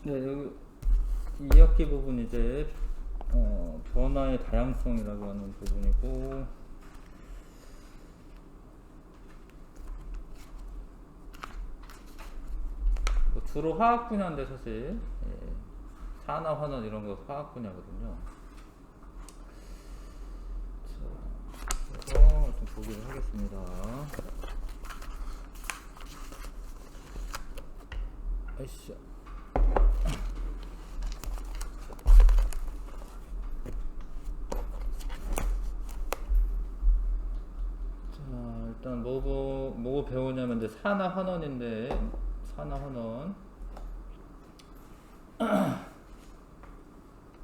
네, 여기 이역기 부분 이제 변화의 다양성이라고 하는 부분이고, 뭐 주로 화학 분야인데 사실 산화, 환원 이런 거 화학 분야거든요. 자, 그래서 좀 보기를 하겠습니다. 아이씨. 일단 뭐 배우냐면 이제 산화 환원인데, 산화 환원.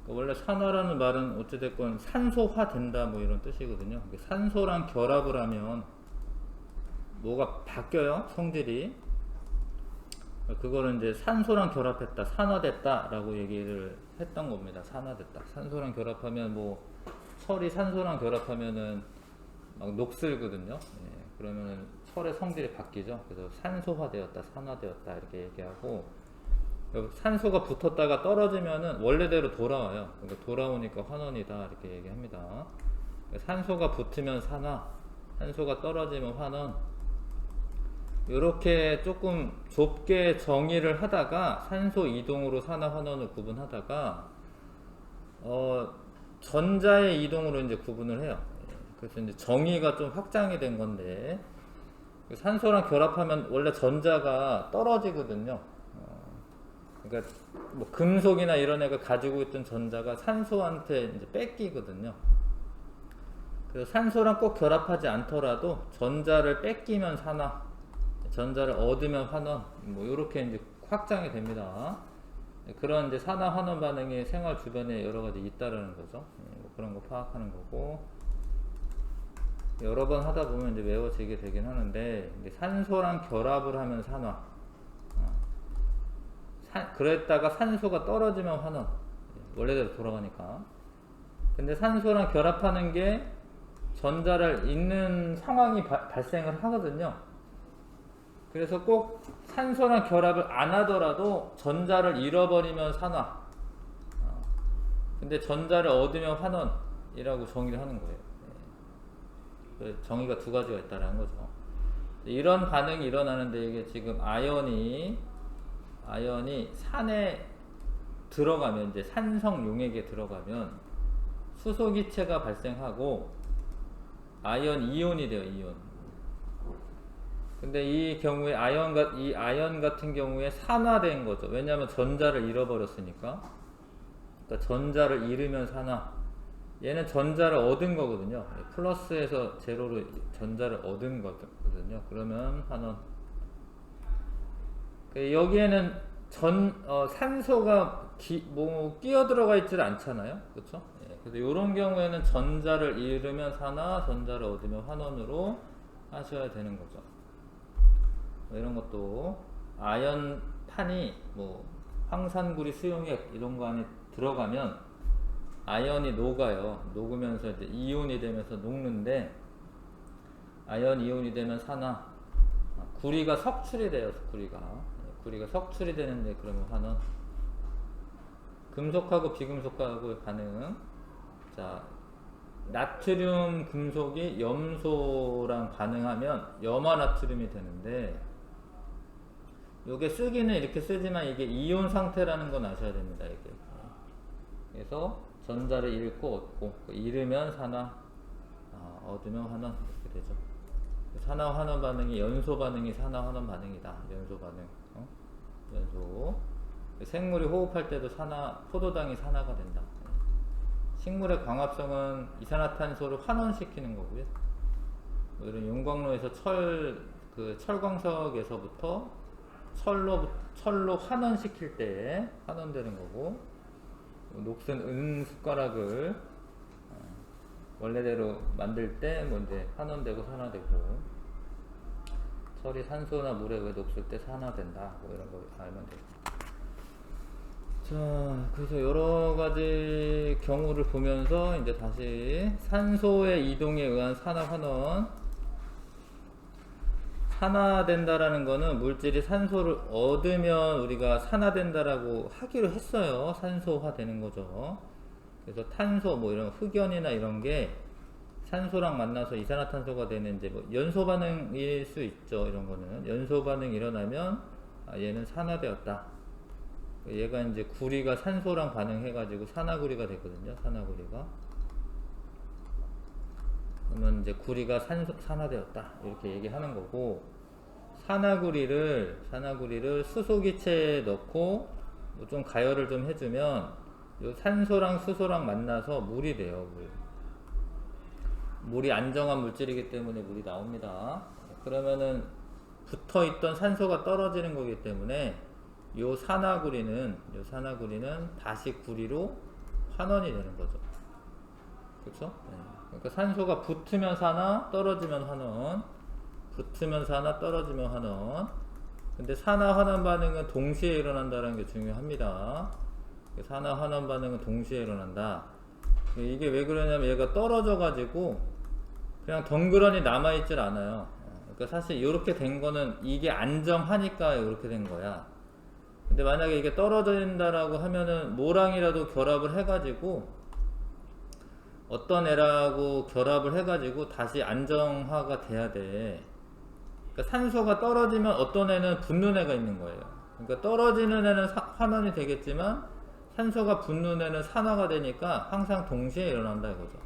원래 산화라는 말은 어찌됐건 산소화 된다 뭐 이런 뜻이거든요. 산소랑 결합을 하면 뭐가 바뀌어요, 성질이. 그거를 이제 산소랑 결합했다, 산화됐다 라고 얘기를 했던 겁니다. 산화됐다. 산소랑 결합하면 뭐 철이 산소랑 결합하면은 막 녹슬거든요. 그러면 철의 성질이 바뀌죠. 그래서 산소화되었다, 산화되었다 이렇게 얘기하고, 산소가 붙었다가 떨어지면은 원래대로 돌아와요. 그러니까 돌아오니까 환원이다 이렇게 얘기합니다. 산소가 붙으면 산화, 산소가 떨어지면 환원. 이렇게 조금 좁게 정의를 하다가 산소 이동으로 산화 환원을 구분하다가 전자의 이동으로 이제 구분을 해요. 그래서 이제 정의가 좀 확장이 된 건데, 산소랑 결합하면 원래 전자가 떨어지거든요. 그러니까 뭐 금속이나 이런 애가 가지고 있던 전자가 산소한테 이제 뺏기거든요. 그래서 산소랑 꼭 결합하지 않더라도 전자를 뺏기면 산화, 전자를 얻으면 환원, 뭐 이렇게 이제 확장이 됩니다. 그런 이제 산화 환원 반응이 생활 주변에 여러 가지 있다라는 거죠. 뭐 그런 거 파악하는 거고, 여러 번 하다 보면 이제 외워지게 되긴 하는데, 산소랑 결합을 하면 산화, 그랬다가 산소가 떨어지면 환원, 원래대로 돌아가니까. 근데 산소랑 결합하는 게 전자를 잃는 상황이 발생을 하거든요. 그래서 꼭 산소랑 결합을 안 하더라도 전자를 잃어버리면 산화, 근데 전자를 얻으면 환원이라고 정의를 하는 거예요. 정의가 두 가지가 있다는 거죠. 이런 반응이 일어나는데, 이게 지금 아연이 산에 들어가면, 이제 산성 용액에 들어가면 수소기체가 발생하고 아연 이온이 돼요, 이온. 근데 이 경우에 이 아연 같은 경우에 산화된 거죠. 왜냐하면 전자를 잃어버렸으니까. 그러니까 전자를 잃으면 산화. 얘는 전자를 얻은 거거든요. 플러스에서 제로로 전자를 얻은 거거든요. 그러면 환원. 여기에는 산소가 끼어 들어가 있질 않잖아요. 그렇죠? 그래서 이런 경우에는 전자를 잃으면 산화, 전자를 얻으면 환원으로 하셔야 되는 거죠. 이런 것도 아연판이 뭐 황산구리 수용액 이런 거 안에 들어가면 아연이 녹아요. 녹으면서 이제 이온이 되면서 녹는데, 아연 이온이 되면 산화, 구리가 석출이 돼요. 구리가 석출이 되는데, 그러면 환원. 금속하고 비금속하고의 반응. 자, 나트륨 금속이 염소랑 반응하면 염화나트륨이 되는데, 요게 쓰기는 이렇게 쓰지만 이게 이온 상태라는 건 아셔야 됩니다. 이게. 그래서 전자를 잃고 얻고, 잃으면 산화, 얻으면 환원 이렇게 되죠. 산화 환원 반응이 연소 반응이 산화 환원 반응이다. 연소 반응. 연소. 생물이 호흡할 때도 포도당이 산화가 된다. 식물의 광합성은 이산화탄소를 환원시키는 거고요. 이런 용광로에서 철광석에서부터 철로 환원시킬 때 환원되는 거고, 녹슨 은 숟가락을 원래대로 만들 때 뭐 이제 환원되고 산화되고, 철이 산소나 물에 의해 녹슬 때 산화된다. 뭐 이런 거 알면 돼요. 자, 그래서 여러 가지 경우를 보면서 이제 다시 산소의 이동에 의한 산화 환원, 산화된다라는 거는 물질이 산소를 얻으면 우리가 산화된다라고 하기로 했어요. 산소화 되는 거죠. 그래서 탄소 뭐 이런 흑연이나 이런 게 산소랑 만나서 이산화탄소가 되는 이제 뭐 연소 반응일 수 있죠. 이런 거는 연소 반응이 일어나면 얘는 산화되었다. 얘가 이제 구리가 산소랑 반응해가지고 산화구리가 되거든요. 산화구리가. 그러면 이제 구리가 산화되었다 이렇게 얘기하는 거고, 산화구리를 수소기체에 넣고 뭐 좀 가열을 좀 해주면 요 산소랑 수소랑 만나서 물이 돼요. 물이 안정한 물질이기 때문에 물이 나옵니다. 그러면은 붙어있던 산소가 떨어지는 거기 때문에 요 산화구리는 다시 구리로 환원이 되는 거죠. 그렇죠? 네. 그러니까 산소가 붙으면 산화, 떨어지면 환원, 붙으면 산화, 떨어지면 환원. 근데 산화 환원 반응은 동시에 일어난다는 게 중요합니다. 산화 환원 반응은 동시에 일어난다. 이게 왜 그러냐면 얘가 떨어져 가지고 그냥 덩그러니 남아 있질 않아요. 그러니까 사실 이렇게 된 거는 이게 안정하니까 이렇게 된 거야. 근데 만약에 이게 떨어진다라고 하면은 뭐랑이라도 결합을 해가지고 어떤 애라고 결합을 해가지고 다시 안정화가 돼야 돼. 그러니까 산소가 떨어지면 어떤 애는 붙는 애가 있는 거예요. 그러니까 떨어지는 애는 환원이 되겠지만 산소가 붙는 애는 산화가 되니까 항상 동시에 일어난다 이거죠.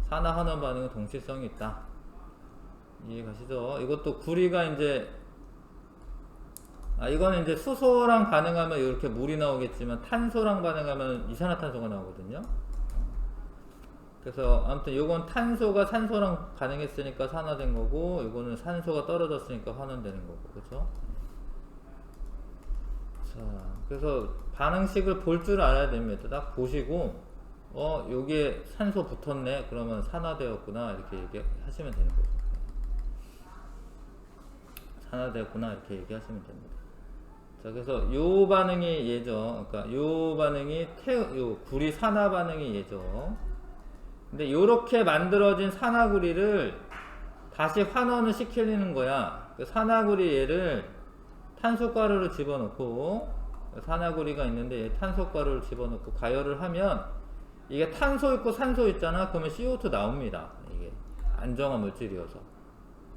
산화 환원 반응은 동시성이 있다. 이해가시죠? 이것도 구리가 이제 이거는 이제 수소랑 반응하면 이렇게 물이 나오겠지만 탄소랑 반응하면 이산화탄소가 나오거든요. 그래서 아무튼 요건 탄소가 산소랑 반응했으니까 산화된 거고, 요거는 산소가 떨어졌으니까 환원되는 거고, 그렇죠? 자, 그래서 반응식을 볼 줄 알아야 됩니다. 딱 보시고 여기에 산소 붙었네 그러면 산화되었구나 이렇게 얘기하시면 되는 거죠. 산화되었구나 이렇게 얘기하시면 됩니다. 자, 그래서 요 반응이 얘죠. 그러니까 요 반응이 요 구리 산화 반응이 얘죠. 근데 요렇게 만들어진 산화구리를 다시 환원을 시키는 거야. 그 산화구리 얘를 탄소가루를 집어넣고, 산화구리가 있는데 얘 탄소가루를 집어넣고 가열을 하면 이게 탄소 있고 산소 있잖아. 그러면 CO2 나옵니다. 이게 안정한 물질이어서.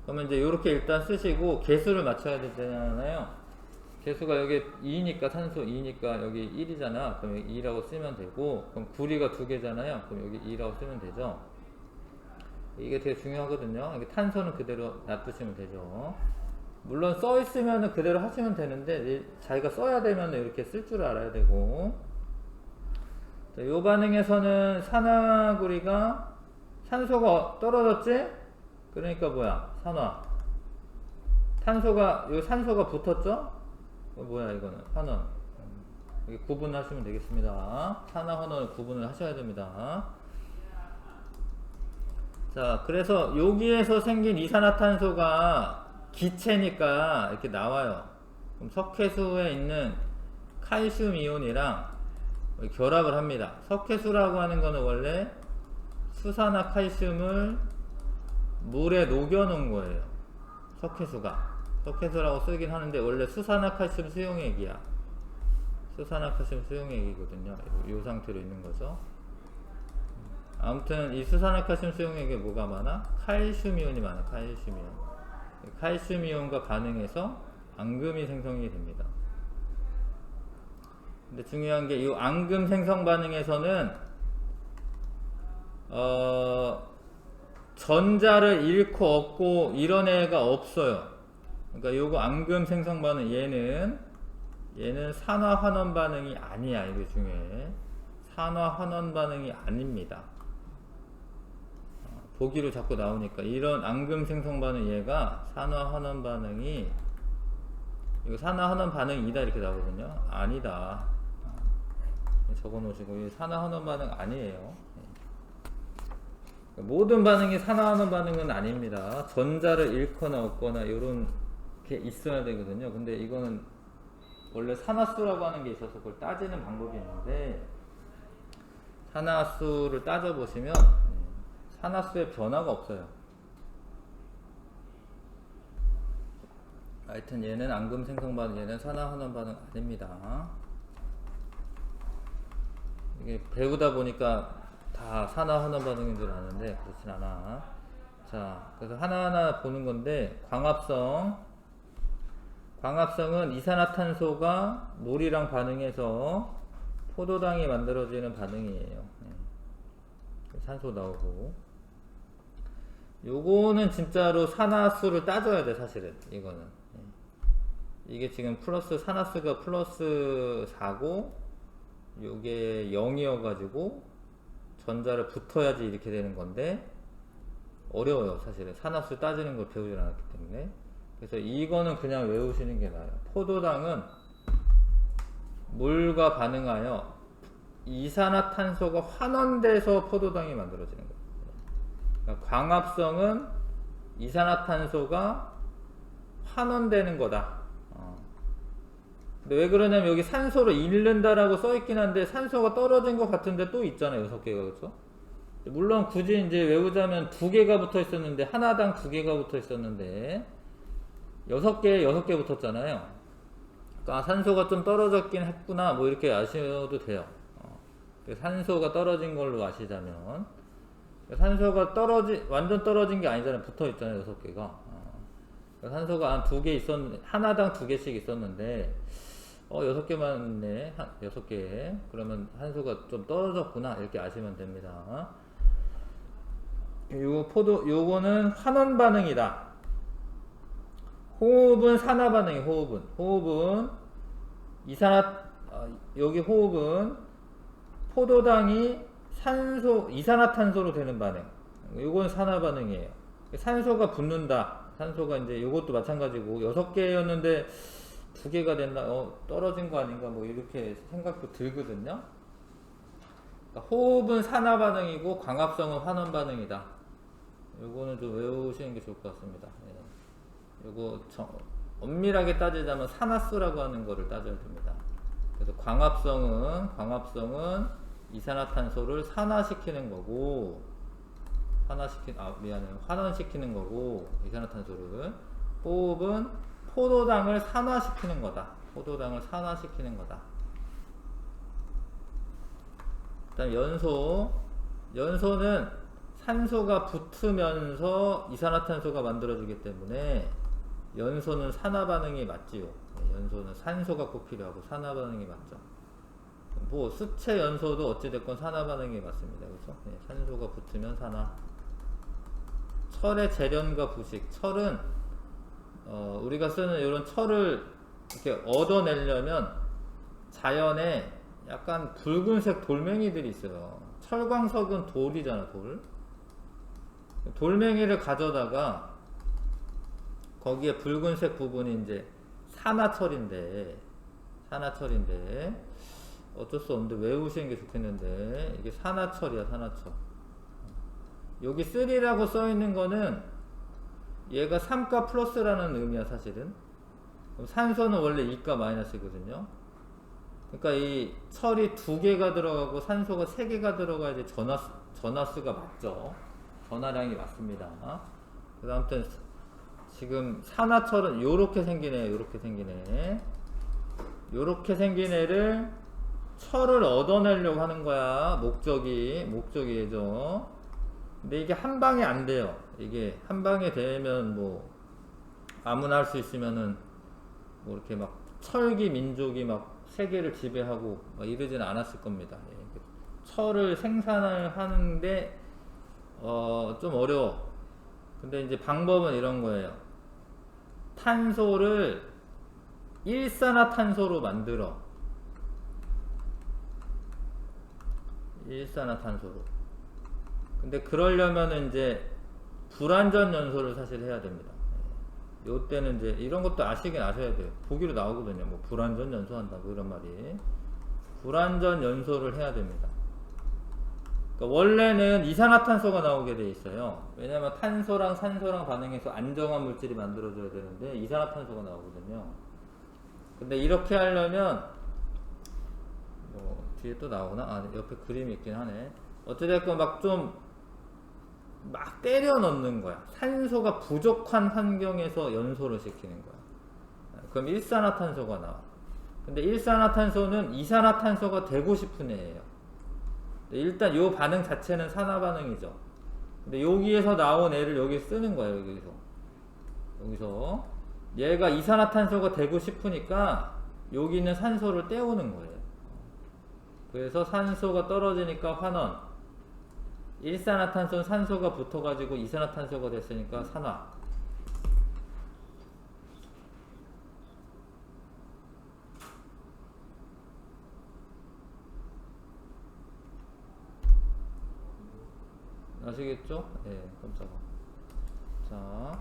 그러면 이제 요렇게 일단 쓰시고 개수를 맞춰야 되잖아요. 개수가 여기 2니까 탄소 2니까 여기 1이잖아. 그럼 여기 2라고 쓰면 되고, 그럼 구리가 2개잖아요. 그럼 여기 2라고 쓰면 되죠. 이게 되게 중요하거든요. 이게 탄소는 그대로 놔두시면 되죠. 물론 써 있으면 그대로 하시면 되는데 자기가 써야 되면 이렇게 쓸 줄 알아야 되고. 자, 요 반응에서는 산화구리가 산소가 떨어졌지? 그러니까 뭐야? 산화. 요 산소가 붙었죠? 뭐야 이거는 환원. 이게 구분하시면 되겠습니다. 산화 환원을 구분을 하셔야 됩니다. 자, 그래서 여기에서 생긴 이산화탄소가 기체니까 이렇게 나와요. 그럼 석회수에 있는 칼슘 이온이랑 결합을 합니다. 석회수라고 하는 거는 원래 수산화 칼슘을 물에 녹여 놓은 거예요. 석회수라고 쓰긴 하는데 원래 수산화칼슘 수용액이야. 수산화칼슘 수용액이거든요. 이 상태로 있는 거죠. 아무튼 이 수산화칼슘 수용액에 뭐가 많아? 칼슘이온이 많아. 칼슘이온과 반응해서 앙금이 생성이 됩니다. 근데 중요한 게 이 앙금 생성 반응에서는 전자를 잃고 얻고 이런 애가 없어요. 그러니까 요거 앙금 생성 반응 얘는 산화 환원 반응이 아니야. 이게 중요해. 산화 환원 반응이 아닙니다. 보기로 자꾸 나오니까 이런 앙금 생성 반응 얘가 산화 환원 반응이 이거 산화 환원 반응이다 이렇게 나오거든요. 아니다. 적어 놓으시고 이 산화 환원 반응 아니에요. 모든 반응이 산화 환원 반응은 아닙니다. 전자를 잃거나 얻거나 이런 게 있어야 되거든요. 근데 이거는 원래 산화수라고 하는 게 있어서 그걸 따지는 방법이 있는데, 산화수를 따져보시면 산화수의 변화가 없어요. 하여튼 얘는 앙금 생성 반응, 얘는 산화환원 반응 아닙니다. 이게 배우다 보니까 다 산화환원 반응인 줄 아는데 그렇진 않아. 자, 그래서 하나하나 보는 건데, 광합성은 이산화탄소가 물이랑 반응해서 포도당이 만들어지는 반응이에요. 산소 나오고. 요거는 진짜로 산화수를 따져야 돼, 사실은. 이거는. 이게 지금 플러스, 산화수가 플러스 4고, 요게 0이어가지고, 전자를 붙어야지 이렇게 되는 건데, 어려워요, 사실은. 산화수 따지는 걸 배우질 않았기 때문에. 그래서 이거는 그냥 외우시는 게 나아요. 포도당은 물과 반응하여 이산화탄소가 환원돼서 포도당이 만들어지는 거예요. 그러니까 광합성은 이산화탄소가 환원되는 거다. 근데 왜 그러냐면 여기 산소를 잃는다라고 써있긴 한데 산소가 떨어진 것 같은데 또 있잖아요. 6개가. 그렇죠? 물론 굳이 이제 외우자면 2개가 붙어 있었는데, 하나당 2개가 붙어 있었는데 6개 붙었잖아요. 그러니까 산소가 좀 떨어졌긴 했구나, 뭐 이렇게 아셔도 돼요. 산소가 떨어진 걸로 아시자면, 산소가 완전 떨어진 게 아니잖아요. 붙어 있잖아요. 6개가. 산소가 한 2개 하나당 2개씩 있었는데, 6개만 있네. 6개. 그러면 산소가 좀 떨어졌구나, 이렇게 아시면 됩니다. 요거는 환원 반응이다. 호흡은 산화 반응이, 호흡은 여기 호흡은 포도당이 이산화탄소로 되는 반응. 요건 산화 반응이에요. 산소가 붙는다. 산소가 이제 요것도 마찬가지고 6개였는데 2개가 됐나? 떨어진 거 아닌가? 뭐 이렇게 생각도 들거든요. 그러니까 호흡은 산화 반응이고 광합성은 환원 반응이다. 요거는 좀 외우시는 게 좋을 것 같습니다. 요거 엄밀하게 따지자면 산화수라고 하는 거를 따져야 됩니다. 그래서 광합성은 이산화탄소를 산화시키는 거고, 환원시키는 거고, 이산화탄소를. 호흡은 포도당을 산화시키는 거다. 그다음 연소는 산소가 붙으면서 이산화탄소가 만들어지기 때문에 연소는 산화 반응이 맞지요. 연소는 산소가 꼭 필요하고 산화 반응이 맞죠. 뭐 수체 연소도 어찌됐건 산화 반응이 맞습니다. 그렇죠? 산소가 붙으면 산화. 철의 재련과 부식. 철은 우리가 쓰는 이런 철을 이렇게 얻어내려면 자연에 약간 붉은색 돌멩이들이 있어요. 철광석은 돌이잖아, 돌. 돌멩이를 가져다가 거기에 붉은색 부분이 이제 산화철인데 어쩔 수 없는데 외우시는 게 좋겠는데, 이게 산화철이야, 산화철. 여기 3라고 써 있는 거는 얘가 3가 플러스라는 의미야, 사실은. 그럼 산소는 원래 2가 마이너스거든요. 그러니까 이 철이 2개가 들어가고 산소가 3개가 들어가야지 전하수가 맞죠. 전하량이 맞습니다. 그래서 아무튼 지금 산화철은 요렇게 생기네. 요렇게 생긴 애를 철을 얻어내려고 하는 거야. 목적이죠. 근데 이게 한 방에 안 돼요. 이게 한 방에 되면 뭐 아무나 할 수 있으면은 뭐 이렇게 막 철기 민족이 막 세계를 지배하고 막 이러지는 않았을 겁니다. 철을 생산을 하는데 좀 어려워. 근데 이제 방법은 이런 거예요. 탄소를 일산화탄소로 만들어. 일산화탄소로. 근데 그러려면은 이제 불완전 연소를 사실 해야 됩니다. 요때는 이제 이런 것도 아셔야 돼요. 보기로 나오거든요. 뭐 불완전 연소한다, 뭐 이런 말이. 불완전 연소를 해야 됩니다. 그러니까 원래는 이산화탄소가 나오게 돼 있어요. 왜냐면 탄소랑 산소랑 반응해서 안정한 물질이 만들어져야 되는데 이산화탄소가 나오거든요. 근데 이렇게 하려면 뭐 뒤에 또 나오나? 옆에 그림이 있긴 하네. 어찌됐건 막 때려 넣는 거야. 산소가 부족한 환경에서 연소를 시키는 거야. 그럼 일산화탄소가 나와. 근데 일산화탄소는 이산화탄소가 되고 싶은 애예요. 일단 요 반응 자체는 산화 반응이죠. 근데 여기에서 나온 애를 여기 쓰는 거예요. 여기서 얘가 이산화탄소가 되고 싶으니까 여기 있는 산소를 떼우는 거예요. 그래서 산소가 떨어지니까 환원. 일산화탄소는 산소가 붙어가지고 이산화탄소가 됐으니까 산화. 아시겠죠? 예, 네, 깜짝아. 자,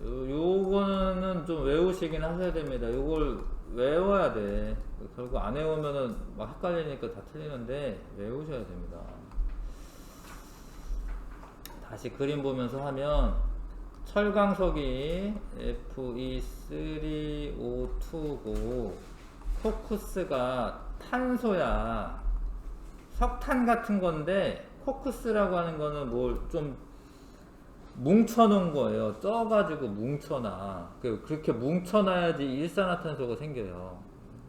요거는 좀 외우시긴 하셔야 됩니다. 요걸 외워야 돼. 결국 안 외우면은 막 헷갈리니까 다 틀리는데 외우셔야 됩니다. 다시 그림 보면서 하면 철광석이 Fe3O2고 코쿠스가 탄소야. 석탄 같은 건데 코쿠스라고 하는 거는 뭘 좀 뭉쳐놓은 거예요. 쪄가지고 뭉쳐놔. 그렇게 뭉쳐놔야지 일산화탄소가 생겨요.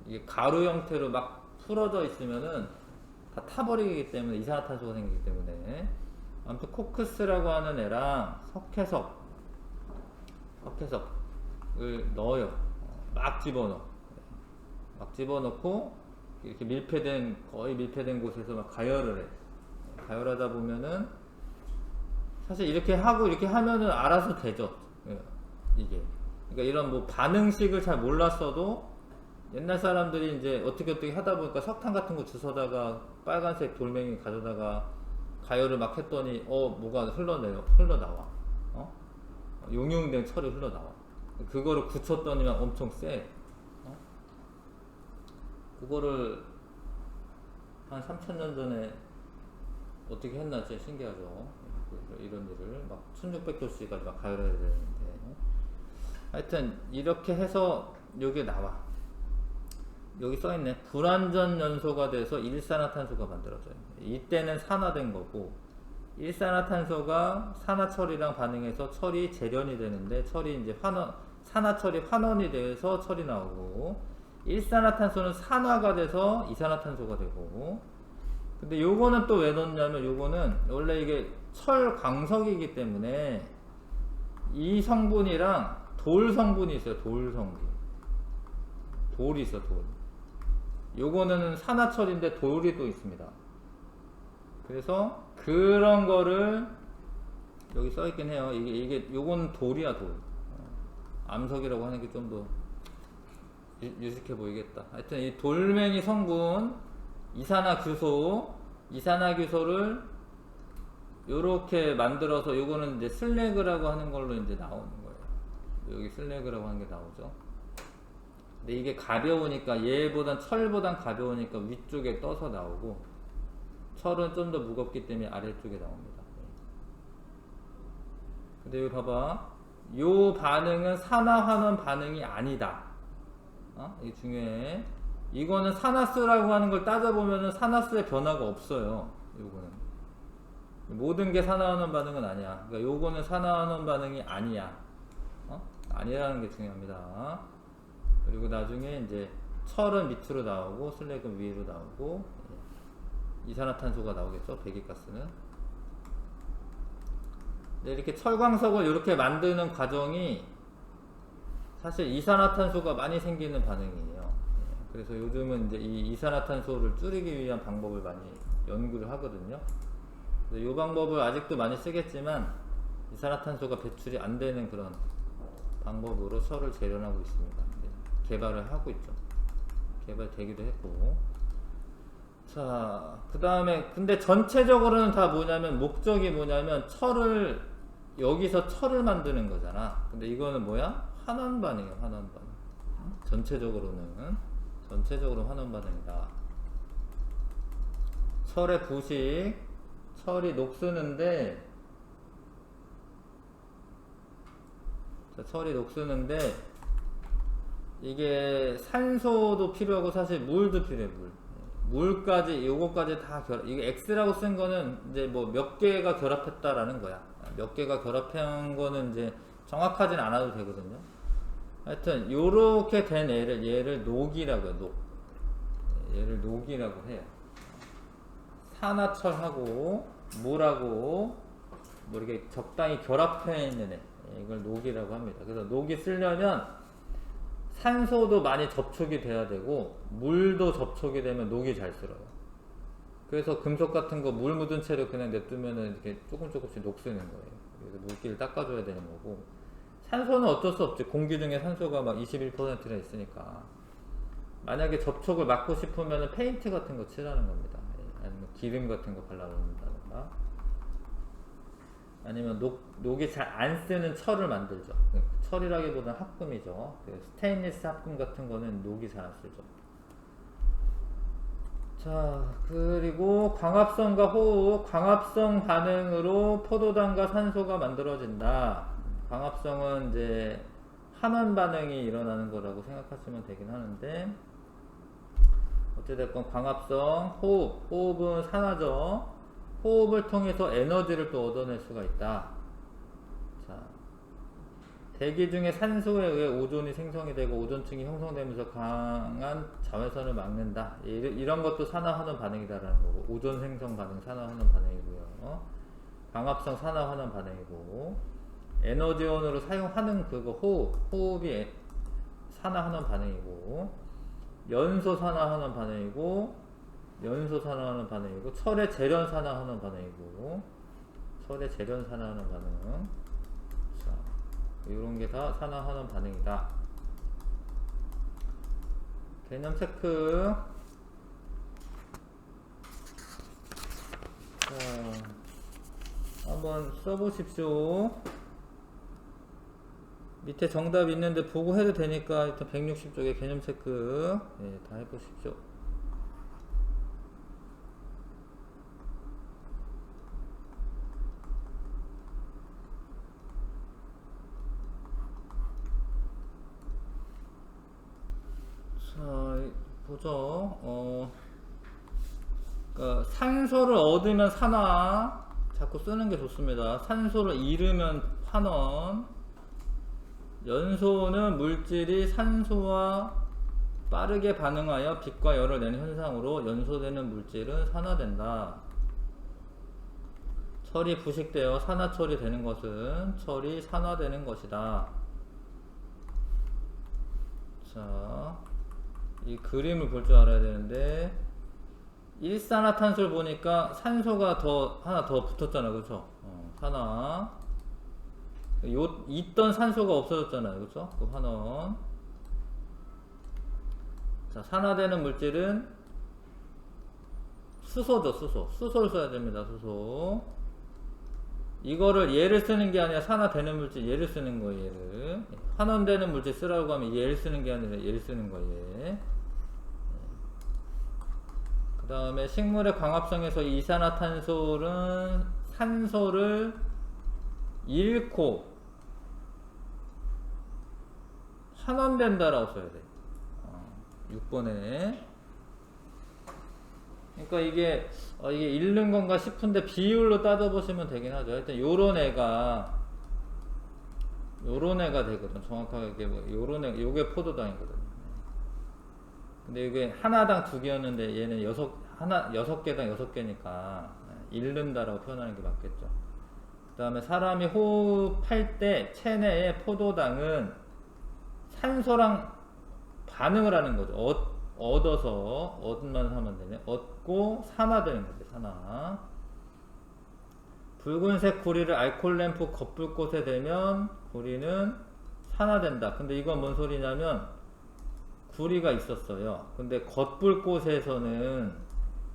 이게 가루 형태로 막 풀어져 있으면은 다 타버리기 때문에 이산화탄소가 생기기 때문에. 아무튼 코쿠스라고 하는 애랑 석회석을 넣어요. 막 집어넣어. 막 집어넣고 이렇게 거의 밀폐된 곳에서 막 가열을 해. 가열하다 보면은 사실 이렇게 하고 이렇게 하면은 알아서 되죠. 이게. 그러니까 이런 뭐 반응식을 잘 몰랐어도 옛날 사람들이 이제 어떻게 하다 보니까 석탄 같은 거 주워다가 빨간색 돌멩이 가져다가 가열을 막 했더니 뭐가 흘러나와. 용융된 철이 흘러나와. 그거를 굳혔더니만 엄청 세. 그거를 한 3000년 전에 어떻게 했나 진짜 신기하죠. 이런 일을 막 1600도씨까지 막 가열해야 되는데. 하여튼 이렇게 해서 여기 나와. 여기 써있네. 불완전 연소가 돼서 일산화탄소가 만들어져요. 이때는 산화된 거고, 일산화탄소가 산화철이랑 반응해서 철이 재련이 되는데, 철이 이제 산화철이 환원이 돼서 철이 나오고, 일산화탄소는 산화가 돼서 이산화탄소가 되고. 근데 요거는 또 왜 넣냐면, 요거는 원래 이게 철광석이기 때문에 이 성분이랑 돌 성분이 있어요. 돌 성분. 돌이 있어, 돌. 요거는 산화철인데 돌이 또 있습니다. 그래서 그런 거를 여기 써있긴 해요. 요건 돌이야, 돌. 암석이라고 하는 게 좀 더 유식해 보이겠다. 하여튼 이 돌멩이 성분, 이산화규소를 요렇게 만들어서 요거는 이제 슬래그라고 하는 걸로 이제 나오는 거예요. 여기 슬래그라고 하는 게 나오죠. 근데 이게 가벼우니까 철보단 가벼우니까 위쪽에 떠서 나오고, 철은 좀 더 무겁기 때문에 아래쪽에 나옵니다. 근데 여기 봐봐. 요 반응은 산화환원 반응이 아니다. 이게 중요해. 이거는 산화수라고 하는 걸 따져보면은 산화수의 변화가 없어요. 요거는. 모든 게 산화환원 반응은 아니야. 그러니까 요거는 산화환원 반응이 아니야. 아니라는 게 중요합니다. 그리고 나중에 이제 철은 밑으로 나오고 슬래그는 위로 나오고, 이산화탄소가 나오겠죠. 배기가스는. 근데 이렇게 철광석을 이렇게 만드는 과정이 사실 이산화탄소가 많이 생기는 반응이에요. 그래서 요즘은 이제 이 이산화탄소를 줄이기 위한 방법을 많이 연구를 하거든요. 이 방법을 아직도 많이 쓰겠지만 이산화탄소가 배출이 안 되는 그런 방법으로 철을 재련하고 있습니다. 개발을 하고 있죠. 개발되기도 했고. 자, 그 다음에 근데 전체적으로는 다 뭐냐면, 목적이 뭐냐면 여기서 철을 만드는 거잖아. 근데 이거는 뭐야? 환원 반응이야. 환원 반응. 전체적으로 환원 반응이다. 철의 부식, 철이 녹쓰는데, 이게 산소도 필요하고 사실 물도 필요해. 물까지, 요거까지 다 이게 X라고 쓴 거는 이제 뭐 몇 개가 결합했다라는 거야. 몇 개가 결합한 거는 이제 정확하진 않아도 되거든요. 하여튼 요렇게 된 얘를 녹이라고 해요. 얘를 녹이라고 해요. 산화철하고 물하고 뭐 이렇게 적당히 결합해 있는 애, 이걸 녹이라고 합니다. 그래서 녹이 쓰려면 산소도 많이 접촉이 돼야 되고 물도 접촉이 되면 녹이 잘 쓸어요. 그래서 금속 같은 거 물 묻은 채로 그냥 냅두면은 이렇게 조금씩 녹쓰는 거예요. 그래서 물기를 닦아줘야 되는 거고, 산소는 어쩔 수 없지. 공기 중에 산소가 막 21%나 있으니까. 만약에 접촉을 막고 싶으면 페인트 같은 거 칠하는 겁니다. 아니면 기름 같은 거 발라놓는다던가, 아니면 녹이 잘 안 쓰는 철을 만들죠. 철이라기보다는 합금이죠. 스테인리스 합금 같은 거는 녹이 잘 안 쓰죠. 자, 그리고 광합성과 호흡, 광합성 반응으로 포도당과 산소가 만들어진다. 광합성은 이제 환원 반응이 일어나는 거라고 생각하시면 되긴 하는데, 어찌됐건 광합성, 호흡은 산화죠. 호흡을 통해서 에너지를 또 얻어낼 수가 있다. 자, 대기 중에 산소에 의해 오존이 생성이 되고 오존층이 형성되면서 강한 자외선을 막는다. 이런 것도 산화환원 반응이다라는 거고, 오존 생성 반응 산화환원 반응이고요. 광합성 산화환원 반응이고, 에너지원으로 사용하는 그거 호흡이 산화환원 반응이고, 연소 산화환원 반응이고, 철의 재련 산화환원 반응이고, 자, 이런 게 다 산화환원 반응이다. 개념 체크. 자, 한번 써보십시오. 밑에 정답 있는데 보고 해도 되니까 일단 160쪽에 개념 체크, 다 해보십시오. 자, 보죠. 그러니까 산소를 얻으면 산화, 자꾸 쓰는 게 좋습니다. 산소를 잃으면 환원. 연소는 물질이 산소와 빠르게 반응하여 빛과 열을 내는 현상으로 연소되는 물질은 산화된다. 철이 부식되어 산화철이 되는 것은 철이 산화되는 것이다. 자, 이 그림을 볼 줄 알아야 되는데, 일산화탄소를 보니까 산소가 하나 더 붙었잖아요. 그쵸? 산화. 있던 산소가 없어졌잖아요. 그쵸? 그 환원. 자, 산화되는 물질은 수소죠. 수소를 써야 됩니다. 수소. 이거를 얘를 쓰는 게 아니라 산화되는 물질 얘를 쓰는 거예요. 얘를. 환원되는 물질 쓰라고 하면 얘를 쓰는 게 아니라 얘를 쓰는 거예요. 그 다음에 식물의 광합성에서 이산화탄소는 산소를 잃고 환원된다라고 써야 돼. 6번에. 그러니까 이게 잃는 건가 싶은데 비율로 따져보시면 되긴 하죠. 하여튼 요런 애가 되거든. 정확하게 요게 포도당이거든. 근데 이게 하나당 2개였는데 얘는 6개당 6개니까 잃는다라고 표현하는 게 맞겠죠. 그 다음에 사람이 호흡할 때 체내의 포도당은 산소랑 반응을 하는 거죠. 얻만 하면 되네. 얻고 산화되는 거죠. 산화. 붉은색 구리를 알코올 램프 겉불꽃에 대면 구리는 산화된다. 근데 이건 뭔 소리냐면, 구리가 있었어요. 근데 겉불꽃에서는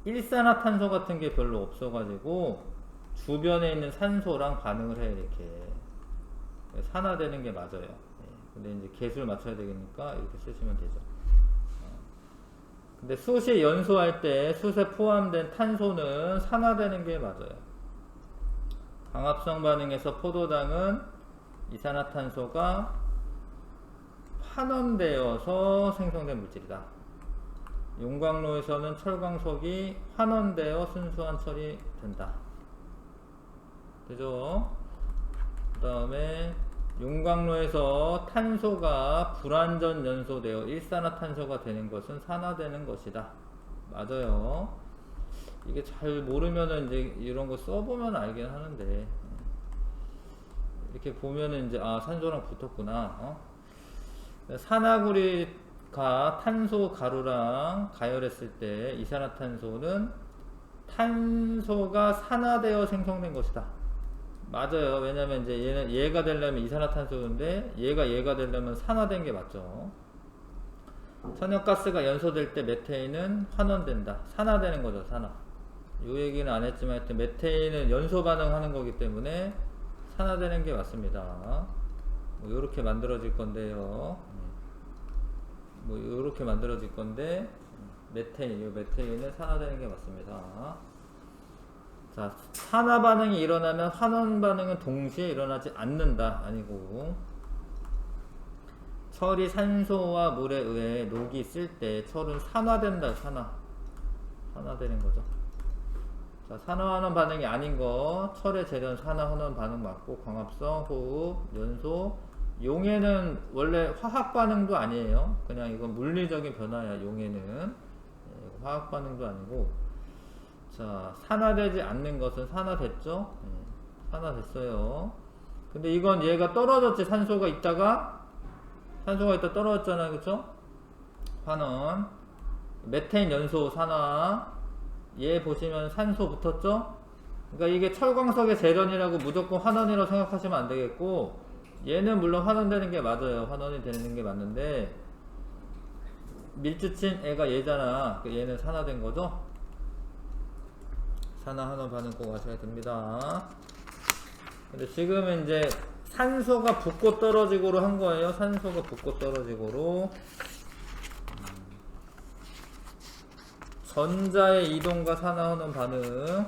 일산화탄소 같은 게 별로 없어가지고 주변에 있는 산소랑 반응을 해. 이렇게 산화되는 게 맞아요. 근데 이제 개수를 맞춰야 되니까 이렇게 쓰시면 되죠. 근데 숯이 연소할 때 숯에 포함된 탄소는 산화되는 게 맞아요. 광합성 반응에서 포도당은 이산화탄소가 환원되어서 생성된 물질이다. 용광로에서는 철광석이 환원되어 순수한 철이 된다. 되죠? 그 다음에 용광로에서 탄소가 불완전 연소되어 일산화탄소가 되는 것은 산화되는 것이다. 맞아요. 이게 잘 모르면은 이제 이런 거 써보면 알긴 하는데, 이렇게 보면은 이제 아 산소랑 붙었구나. 산화구리가 탄소 가루랑 가열했을 때 이산화탄소는 탄소가 산화되어 생성된 것이다. 맞아요. 왜냐면 이제 얘가 되려면 이산화탄소인데 얘가 되려면 산화된 게 맞죠. 천연가스가 연소될 때 메테인은 환원된다. 산화되는 거죠. 산화. 요 얘기는 안 했지만 하여튼 메테인은 연소 반응하는 거기 때문에 산화되는 게 맞습니다. 뭐 요렇게 만들어질 건데요. 뭐 요렇게 만들어질 건데 메테인은 산화되는 게 맞습니다. 자, 산화 반응이 일어나면 환원 반응은 동시에 일어나지 않는다. 아니고, 철이 산소와 물에 의해 녹이 있을 때 철은 산화된다. 산화되는 거죠. 자, 산화환원 반응이 아닌 거, 철의 재련 산화환원 반응 맞고, 광합성, 호흡, 연소, 용해는 원래 화학 반응도 아니에요. 그냥 이건 물리적인 변화야. 용해는 화학 반응도 아니고. 자, 산화되지 않는 것은 산화됐죠? 산화됐어요. 근데 이건 얘가 떨어졌지. 산소가 있다 떨어졌잖아요. 그쵸? 환원. 메테인 연소 산화. 얘 보시면 산소 붙었죠? 그러니까 이게 철광석의 재련이라고 무조건 환원이라고 생각하시면 안 되겠고, 얘는 물론 환원되는 게 맞아요. 환원이 되는 게 맞는데, 밀주친 애가 얘잖아. 얘는 산화된 거죠? 산화환원 반응 꼭 아셔야 됩니다. 근데 지금은 이제 산소가 붙고 떨어지고로 한 거예요. 산소가 붙고 떨어지고로. 전자의 이동과 산화환원 반응.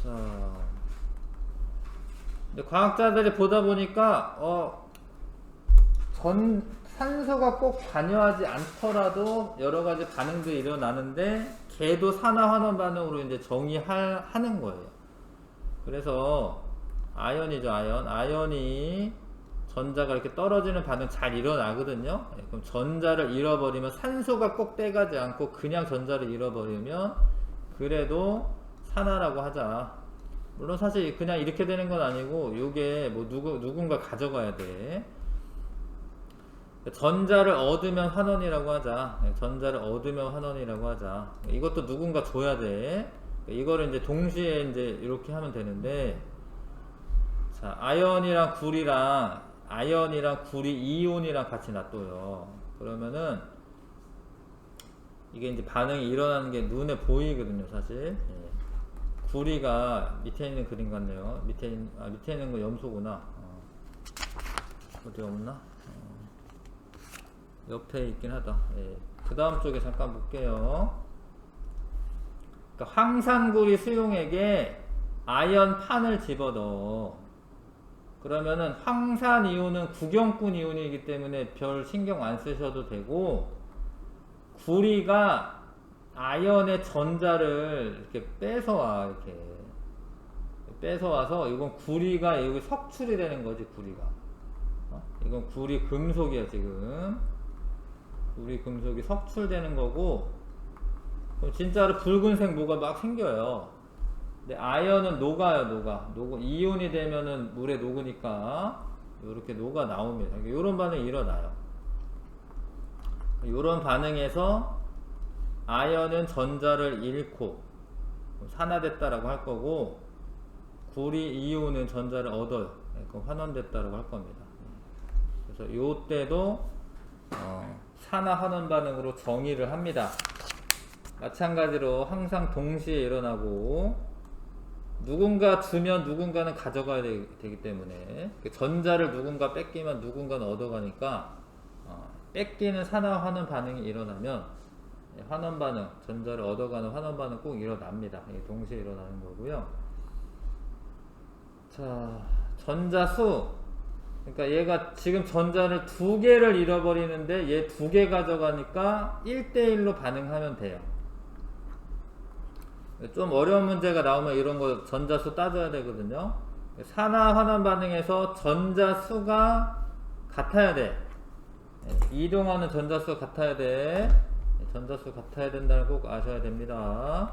자, 근데 과학자들이 보다 보니까 산소가 꼭 관여하지 않더라도 여러 가지 반응들이 일어나는데 걔도 산화환원 반응으로 이제 정의하는 거예요. 그래서 아연이죠, 아연이 전자가 이렇게 떨어지는 반응 잘 일어나거든요. 그럼 전자를 잃어버리면 산소가 꼭 떼가지 않고 그냥 전자를 잃어버리면 그래도 산화라고 하자. 물론 사실 그냥 이렇게 되는 건 아니고 요게 뭐 누군가 가져가야 돼. 전자를 얻으면 환원이라고 하자. 전자를 얻으면 환원이라고 하자. 이것도 누군가 줘야 돼. 이거를 이제 동시에 이제 이렇게 하면 되는데, 자, 아연이랑 구리 이온이랑 같이 놔둬요. 그러면은 이게 이제 반응이 일어나는 게 눈에 보이거든요, 사실. 구리가 밑에 있는 그림 같네요. 밑에 있는 거 염소구나. 어디 없나? 옆에 있긴 하다. 그 다음 쪽에 잠깐 볼게요. 그러니까 황산구리 수용액에 아연판을 집어넣어. 그러면은 황산이온은 구경꾼 이온이기 때문에 별 신경 안 쓰셔도 되고, 구리가 아연의 전자를 이렇게 뺏어와. 이렇게 뺏어와서 이건 구리가 여기 석출이 되는 거지. 구리가 이건 구리 금속이야. 지금 구리 금속이 석출되는 거고, 그럼 진짜로 붉은색 뭐가 막 생겨요. 근데 아연은 녹고 이온이 되면은 물에 녹으니까 이렇게 녹아 나옵니다. 이런 반응이 일어나요. 이런 반응에서 아연은 전자를 잃고 산화됐다라고 할 거고, 구리 이온은 전자를 얻어요. 그럼 환원됐다라고 할 겁니다. 그래서 요때도 산화 환원 반응으로 정의를 합니다. 마찬가지로 항상 동시에 일어나고, 누군가 주면 누군가는 가져가야 되기 때문에, 전자를 누군가 뺏기면 누군가는 얻어가니까 뺏기는 산화 환원 반응이 일어나면 환원 반응, 전자를 얻어가는 환원 반응 꼭 일어납니다. 이게 동시에 일어나는 거고요. 자, 전자수. 그러니까 얘가 지금 전자를 2개를 잃어버리는데 얘 2개 가져가니까 1대1로 반응하면 돼요. 좀 어려운 문제가 나오면 이런 거 전자수 따져야 되거든요. 산화 환원 반응에서 전자 수가 같아야 돼. 이동하는 전자 수 같아야 돼. 전자 수 같아야 된다는 꼭 아셔야 됩니다.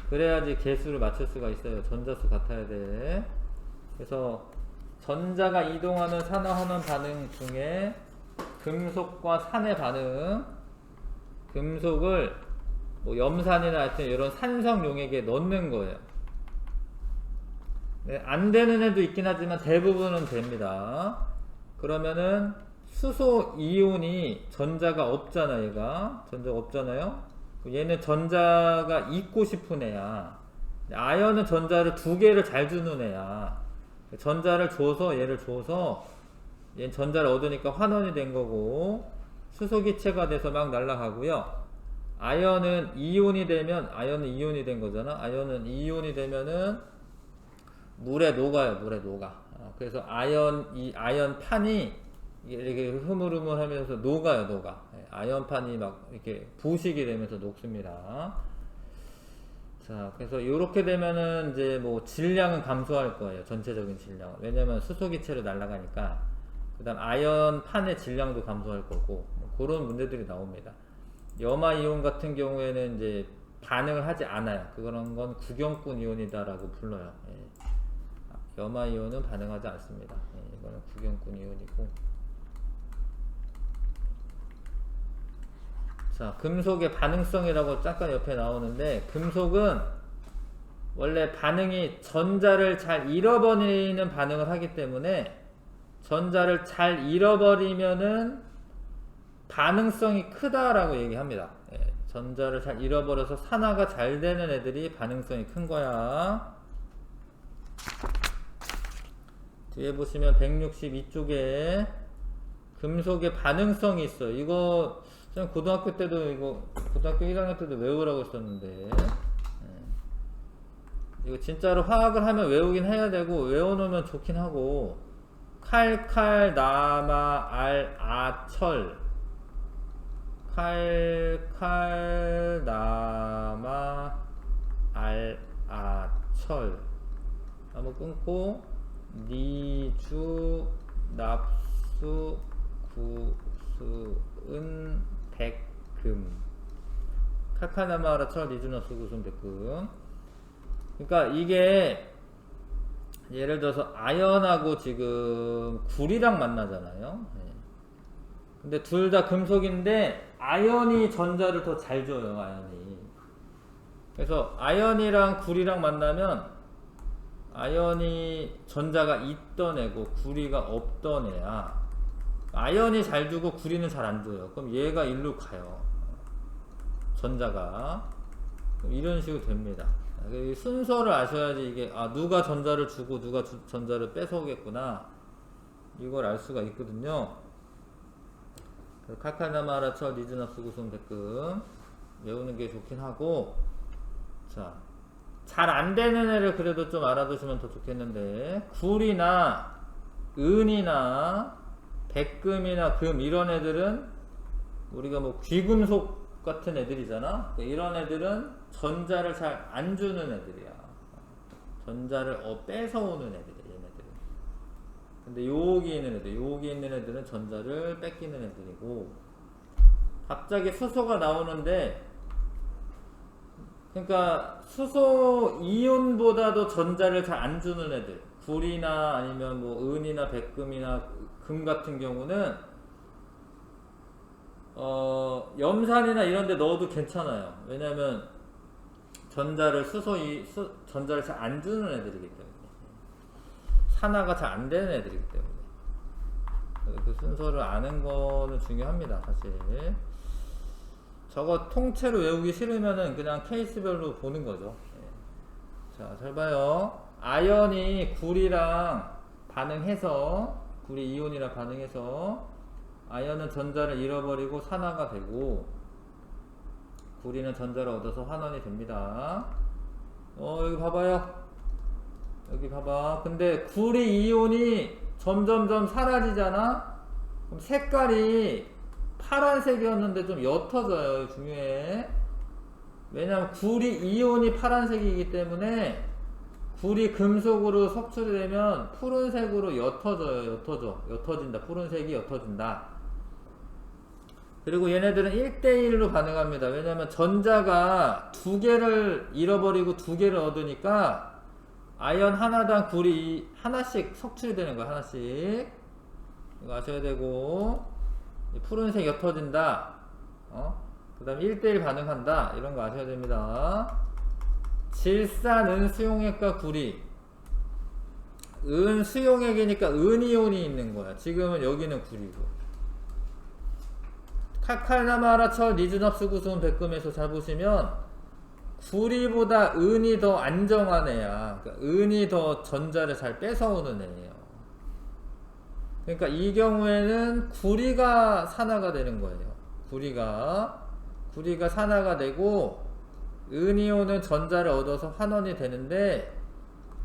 그래야지 개수를 맞출 수가 있어요. 전자 수 같아야 돼. 그래서 전자가 이동하는 산화 환원 반응 중에 금속과 산의 반응, 금속을 뭐 염산이나 하여튼 이런 산성 용액에 넣는 거예요. 네, 안 되는 애도 있긴 하지만 대부분은 됩니다. 그러면은 수소 이온이 전자가 없잖아. 얘가 전자가 없잖아요. 얘는 전자가 있고 싶은 애야. 아연은 전자를 두 개를 잘 주는 애야. 전자를 줘서 얘를 줘서 얘는 전자를 얻으니까 환원이 된 거고 수소 기체가 돼서 막 날아가고요. 아연은 이온이 되면 아연은 이온이 된 거잖아. 아연은 이온이 되면은 물에 녹아요. 물에 녹아. 그래서 아연판이 이렇게 흐물흐물하면서 녹아요. 녹아. 아연판이 막 이렇게 부식이 되면서 녹습니다. 자, 그래서 이렇게 되면은 이제 뭐 질량은 감소할 거예요. 전체적인 질량. 왜냐면 수소 기체로 날아가니까. 그다음 아연판의 질량도 감소할 거고 뭐 그런 문제들이 나옵니다. 염화 이온 같은 경우에는 이제 반응을 하지 않아요. 그런 건 구경꾼 이온이다라고 불러요. 염화 이온은 반응하지 않습니다. 이거는 구경꾼 이온이고. 자, 금속의 반응성이라고 잠깐 옆에 나오는데, 금속은 원래 반응이 전자를 잘 잃어버리는 반응을 하기 때문에 전자를 잘 잃어버리면은 반응성이 크다라고 얘기합니다. 전자를 잘 잃어버려서 산화가 잘 되는 애들이 반응성이 큰 거야. 뒤에 보시면 162쪽에 금속의 반응성이 있어요. 이거 고등학교 때도 고등학교 1학년 때도 외우라고 했었는데 이거 진짜로 화학을 하면 외우긴 해야 되고 외워놓으면 좋긴 하고 칼, 나마, 알, 아, 철 칼, 나마, 알, 아, 철 한번 끊고 니주, 납수, 구수, 은, 백금 칼카나마라 철, 니주, 납수, 구수, 은, 백금. 그러니까 이게 예를 들어서 아연하고 지금 구리랑 만나잖아요. 근데 둘 다 금속인데 아연이 전자를 더 잘 줘요. 아연이. 그래서 아연이랑 구리랑 만나면 아연이 전자가 있던 애고 구리가 없던 애야. 아연이 잘 주고 구리는 잘 안 줘요. 그럼 얘가 일로 가요. 전자가. 이런 식으로 됩니다. 순서를 아셔야지 이게 누가 전자를 주고 누가 전자를 뺏어오겠구나 이걸 알 수가 있거든요. 칼칼나마라 철 니즈납수 구성 백금 외우는 게 좋긴 하고, 자, 잘 안 되는 애를 그래도 좀 알아두시면 더 좋겠는데, 굴이나 은이나 백금이나 금 이런 애들은 우리가 뭐 귀금속 같은 애들이잖아. 이런 애들은 전자를 잘 안 주는 애들이야. 전자를 뺏어오는 애들이야. 얘네들은. 근데 여기 있는 애들은 전자를 뺏기는 애들이고, 갑자기 수소가 나오는데, 그러니까 수소 이온보다도 전자를 잘 안 주는 애들, 굴이나 아니면 뭐 은이나 백금이나 금 같은 경우는 염산이나 이런 데 넣어도 괜찮아요. 왜냐면 전자를 전자를 잘 안 주는 애들이기 때문에, 산화가 잘 안 되는 애들이기 때문에 그 순서를 아는 거는 중요합니다. 사실 저거 통째로 외우기 싫으면은 그냥 케이스별로 보는 거죠. 자, 잘 봐요. 아연이 구리랑 반응해서, 구리 이온이랑 반응해서 아연은 전자를 잃어버리고 산화가 되고, 구리는 전자를 얻어서 환원이 됩니다. 여기 봐봐요. 여기 봐봐. 근데 구리 이온이 점점점 사라지잖아? 그럼 색깔이 파란색이었는데 좀 옅어져요. 중요해. 왜냐면 구리 이온이 파란색이기 때문에 굴이 금속으로 석출이 되면 푸른색으로 옅어진다. 푸른색이 옅어진다. 그리고 얘네들은 1대1로 반응합니다. 왜냐하면 전자가 두 개를 잃어버리고 두 개를 얻으니까 아이언 하나당 굴이 하나씩 석출이 되는 거야. 하나씩. 이거 아셔야 되고, 푸른색 옅어진다. 그 다음에 1대1 반응한다. 이런 거 아셔야 됩니다. 질산, 은, 수용액과 구리. 은, 수용액이니까 은이온이 있는 거야. 지금은 여기는 구리고. 칼칼나마라, 철, 리즈납스, 구수은, 백금에서 잘 보시면 구리보다 은이 더 안정한 애야. 그러니까 은이 더 전자를 잘 뺏어오는 애예요. 그러니까 이 경우에는 구리가 산화가 되는 거예요. 구리가 산화가 되고 은이온은 전자를 얻어서 환원이 되는데,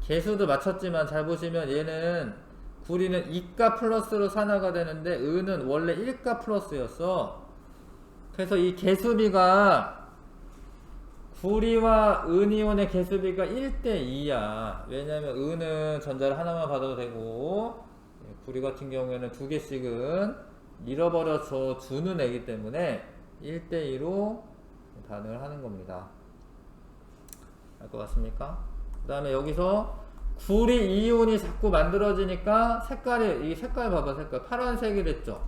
개수도 맞췄지만 잘 보시면 얘는 구리는 2가 플러스로 산화가 되는데 은은 원래 1가 플러스였어. 그래서 이 개수비가 구리와 은이온의 개수비가 1대2야. 왜냐면 은은 전자를 하나만 받아도 되고 구리 같은 경우에는 두 개씩은 잃어버려서 주는 애기 때문에 1대2로 반응을 하는 겁니다. 알 것 같습니까? 그 다음에 여기서 구리 이온이 자꾸 만들어지니까 이 색깔 봐봐. 색깔 파란색이 됐죠.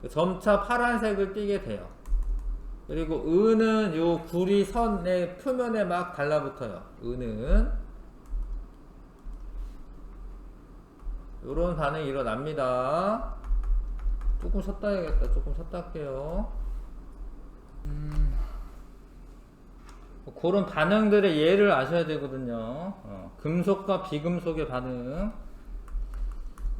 점차 파란색을 띠게 돼요. 그리고 은은 요 구리 선의 표면에 막 달라붙어요. 은은 요런 반응이 일어납니다. 조금 쉬었다 해야겠다. 조금 쉬었다 할게요. 그런 반응들의 예를 아셔야 되거든요. 금속과 비금속의 반응.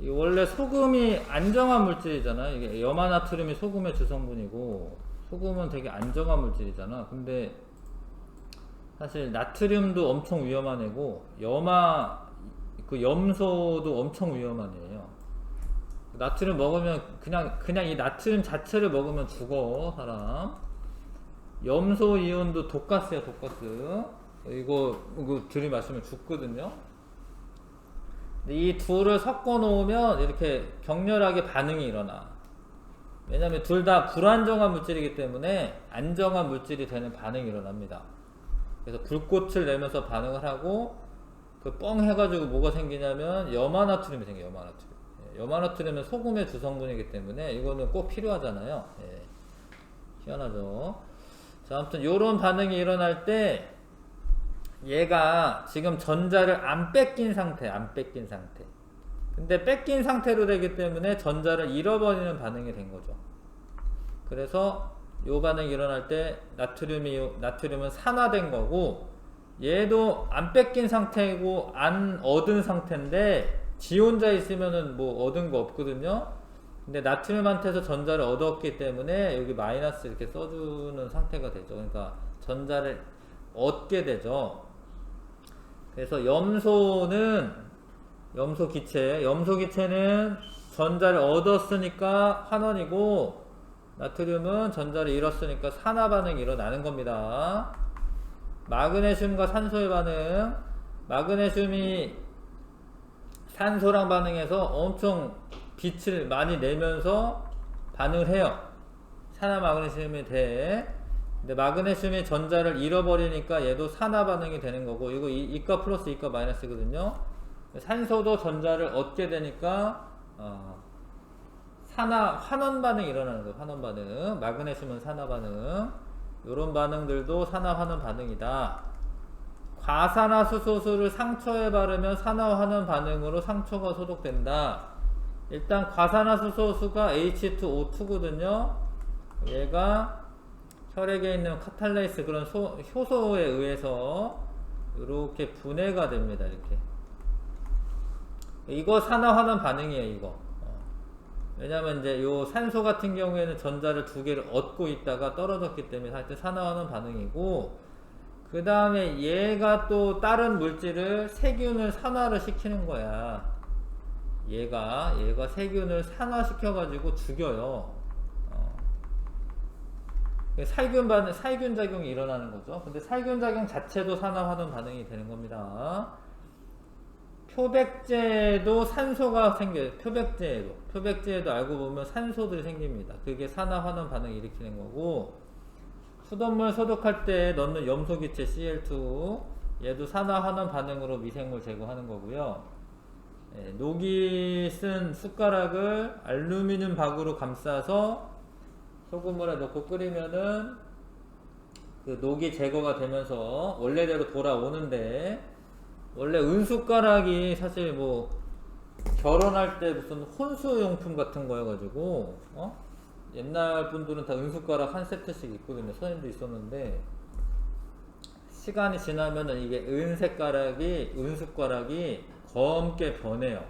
원래 소금이 안정한 물질이잖아요. 이게 염화나트륨이 소금의 주성분이고, 소금은 되게 안정한 물질이잖아. 근데 사실 나트륨도 엄청 위험한 애고, 염소도 엄청 위험한 애예요. 나트륨 먹으면 그냥 이 나트륨 자체를 먹으면 죽어, 사람. 염소 이온도 독가스야, 독가스. 이거 들이마시면 죽거든요. 이 둘을 섞어 놓으면 이렇게 격렬하게 반응이 일어나. 왜냐면 둘 다 불안정한 물질이기 때문에 안정한 물질이 되는 반응이 일어납니다. 그래서 불꽃을 내면서 반응을 하고, 그 뻥 해가지고 뭐가 생기냐면 염화나트륨이 생겨요. 염화나트륨. 염화나트륨은 소금의 주성분이기 때문에 이거는 꼭 필요하잖아요. 희한하죠. 자, 아무튼 요런 반응이 일어날 때 얘가 지금 전자를 안 뺏긴 상태. 근데 뺏긴 상태로 되기 때문에 전자를 잃어버리는 반응이 된 거죠. 그래서 요 반응이 일어날 때 나트륨은 산화된 거고, 얘도 안 뺏긴 상태고 안 얻은 상태인데 지 혼자 있으면은 뭐 얻은 거 없거든요. 근데 나트륨한테서 전자를 얻었기 때문에 여기 마이너스 이렇게 써주는 상태가 되죠. 그러니까 전자를 얻게 되죠. 그래서 염소기체는 전자를 얻었으니까 환원이고, 나트륨은 전자를 잃었으니까 산화 반응이 일어나는 겁니다. 마그네슘과 산소의 반응. 마그네슘이 산소랑 반응해서 엄청 빛을 많이 내면서 반응을 해요. 산화 마그네슘이 돼. 근데 마그네슘이 전자를 잃어버리니까 얘도 산화 반응이 되는 거고, 이거 이가 플러스 이가 마이너스거든요. 산소도 전자를 얻게 되니까 환원 반응이 일어나는 거예요. 환원 반응. 마그네슘은 산화 반응. 요런 반응들도 산화 환원 반응이다. 과산화수소수를 상처에 바르면 산화 환원 반응으로 상처가 소독된다. 일단 과산화수소수가 H2O2거든요. 얘가 혈액에 있는 카탈레이스, 그런 효소에 의해서 이렇게 분해가 됩니다. 이렇게. 이거 산화 환원 반응이에요. 이거. 왜냐면 이제 요 산소 같은 경우에는 전자를 두 개를 얻고 있다가 떨어졌기 때문에 하여튼 산화 환원 반응이고, 그 다음에 얘가 또 다른 물질을 세균을 산화를 시키는 거야. 얘가 세균을 산화시켜가지고 죽여요. 살균 작용이 일어나는 거죠. 근데 살균 작용 자체도 산화 환원 반응이 되는 겁니다. 표백제도 산소가 생겨요. 표백제에도 알고 보면 산소들이 생깁니다. 그게 산화 환원 반응을 일으키는 거고, 수돗물 소독할 때 넣는 염소기체 Cl2 얘도 산화 환원 반응으로 미생물 제거하는 거고요. 예, 녹이 쓴 숟가락을 알루미늄 박으로 감싸서 소금물에 넣고 끓이면은 그 녹이 제거가 되면서 원래대로 돌아오는데, 원래 은숟가락이 사실 뭐 결혼할 때 무슨 혼수용품 같은 거여가지고 옛날 분들은 다 은숟가락 한 세트씩 있거든요. 손님도 있었는데, 시간이 지나면은 이게 은숟가락이 검게 변해요.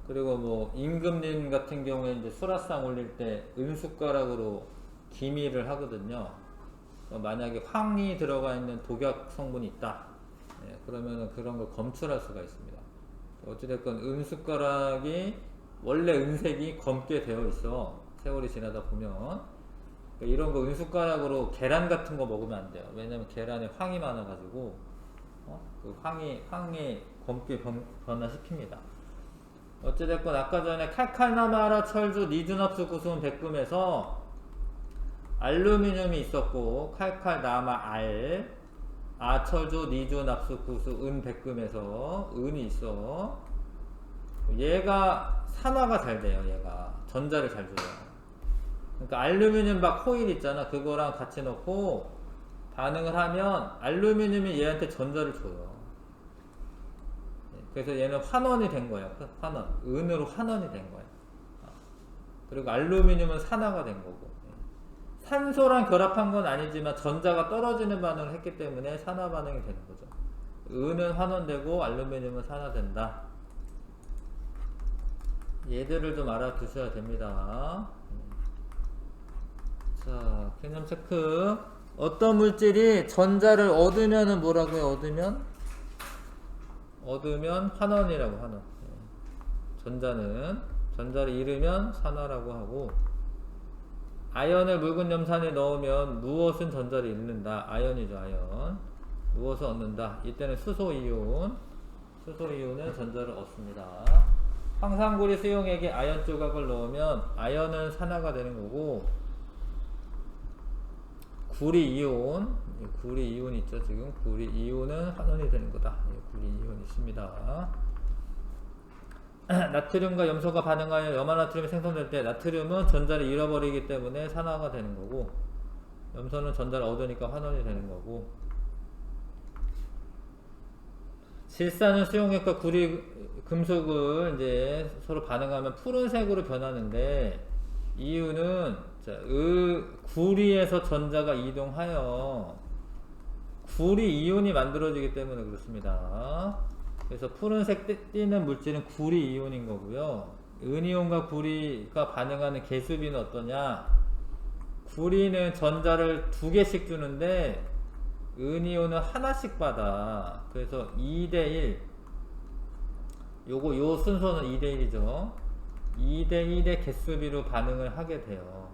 그리고 뭐 임금님 같은 경우에 이제 수라상 올릴 때 은숟가락으로 기미를 하거든요. 만약에 황이 들어가 있는 독약 성분이 있다, 예, 그러면 그런 걸 검출할 수가 있습니다. 어찌됐건 은숟가락이 원래 은색이 검게 되어 있어. 세월이 지나다 보면 이런 거 은숟가락으로 계란 같은 거 먹으면 안 돼요. 왜냐면 계란에 황이 많아가지고 그 황이 검게 변화시킵니다. 어찌됐건 아까 전에 칼칼나마라 철주 니준합수 구수은 백금에서 알루미늄이 있었고, 칼칼나마알 아철주 니준합수 구수 은 백금에서 은이 있어. 얘가 산화가 잘 돼요. 얘가 전자를 잘 줘요. 그러니까 알루미늄 박 코일 있잖아. 그거랑 같이 넣고 반응을 하면 알루미늄이 얘한테 전자를 줘요. 그래서 얘는 환원이 된 거예요. 환원. 은으로 환원이 된 거예요. 그리고 알루미늄은 산화가 된 거고. 산소랑 결합한 건 아니지만 전자가 떨어지는 반응을 했기 때문에 산화 반응이 되는 거죠. 은은 환원되고 알루미늄은 산화된다. 얘들을 좀 알아두셔야 됩니다. 자, 개념 체크. 어떤 물질이 전자를 얻으면은 뭐라고요? 얻으면 환원이라고, 환원. 전자를 잃으면 산화라고 하고, 아연을 묽은 염산에 넣으면 무엇은 전자를 잃는다. 아연이죠, 아연. 무엇을 얻는다. 이때는 수소이온. 수소이온은 전자를 얻습니다. 황산구리 수용액에 아연 조각을 넣으면 아연은 산화가 되는 거고, 구리이온 있죠. 지금 구리이온은 환원이 되는 거다. 구리이온 있습니다. 나트륨과 염소가 반응하여 염화나트륨이 생성될 때 나트륨은 전자를 잃어버리기 때문에 산화가 되는 거고, 염소는 전자를 얻으니까 환원이 되는 거고, 질산은 수용액과 구리 금속을 이제 서로 반응하면 푸른색으로 변하는데, 이유는 구리에서 전자가 이동하여 구리 이온이 만들어지기 때문에 그렇습니다. 그래서 푸른색 띄는 물질은 구리 이온인 거고요. 은이온과 구리가 반응하는 개수비는 어떠냐? 구리는 전자를 2개씩 주는데 은이온은 하나씩 받아. 그래서 2대1. 요 순서는 2대1이죠. 2대1의 개수비로 반응을 하게 돼요.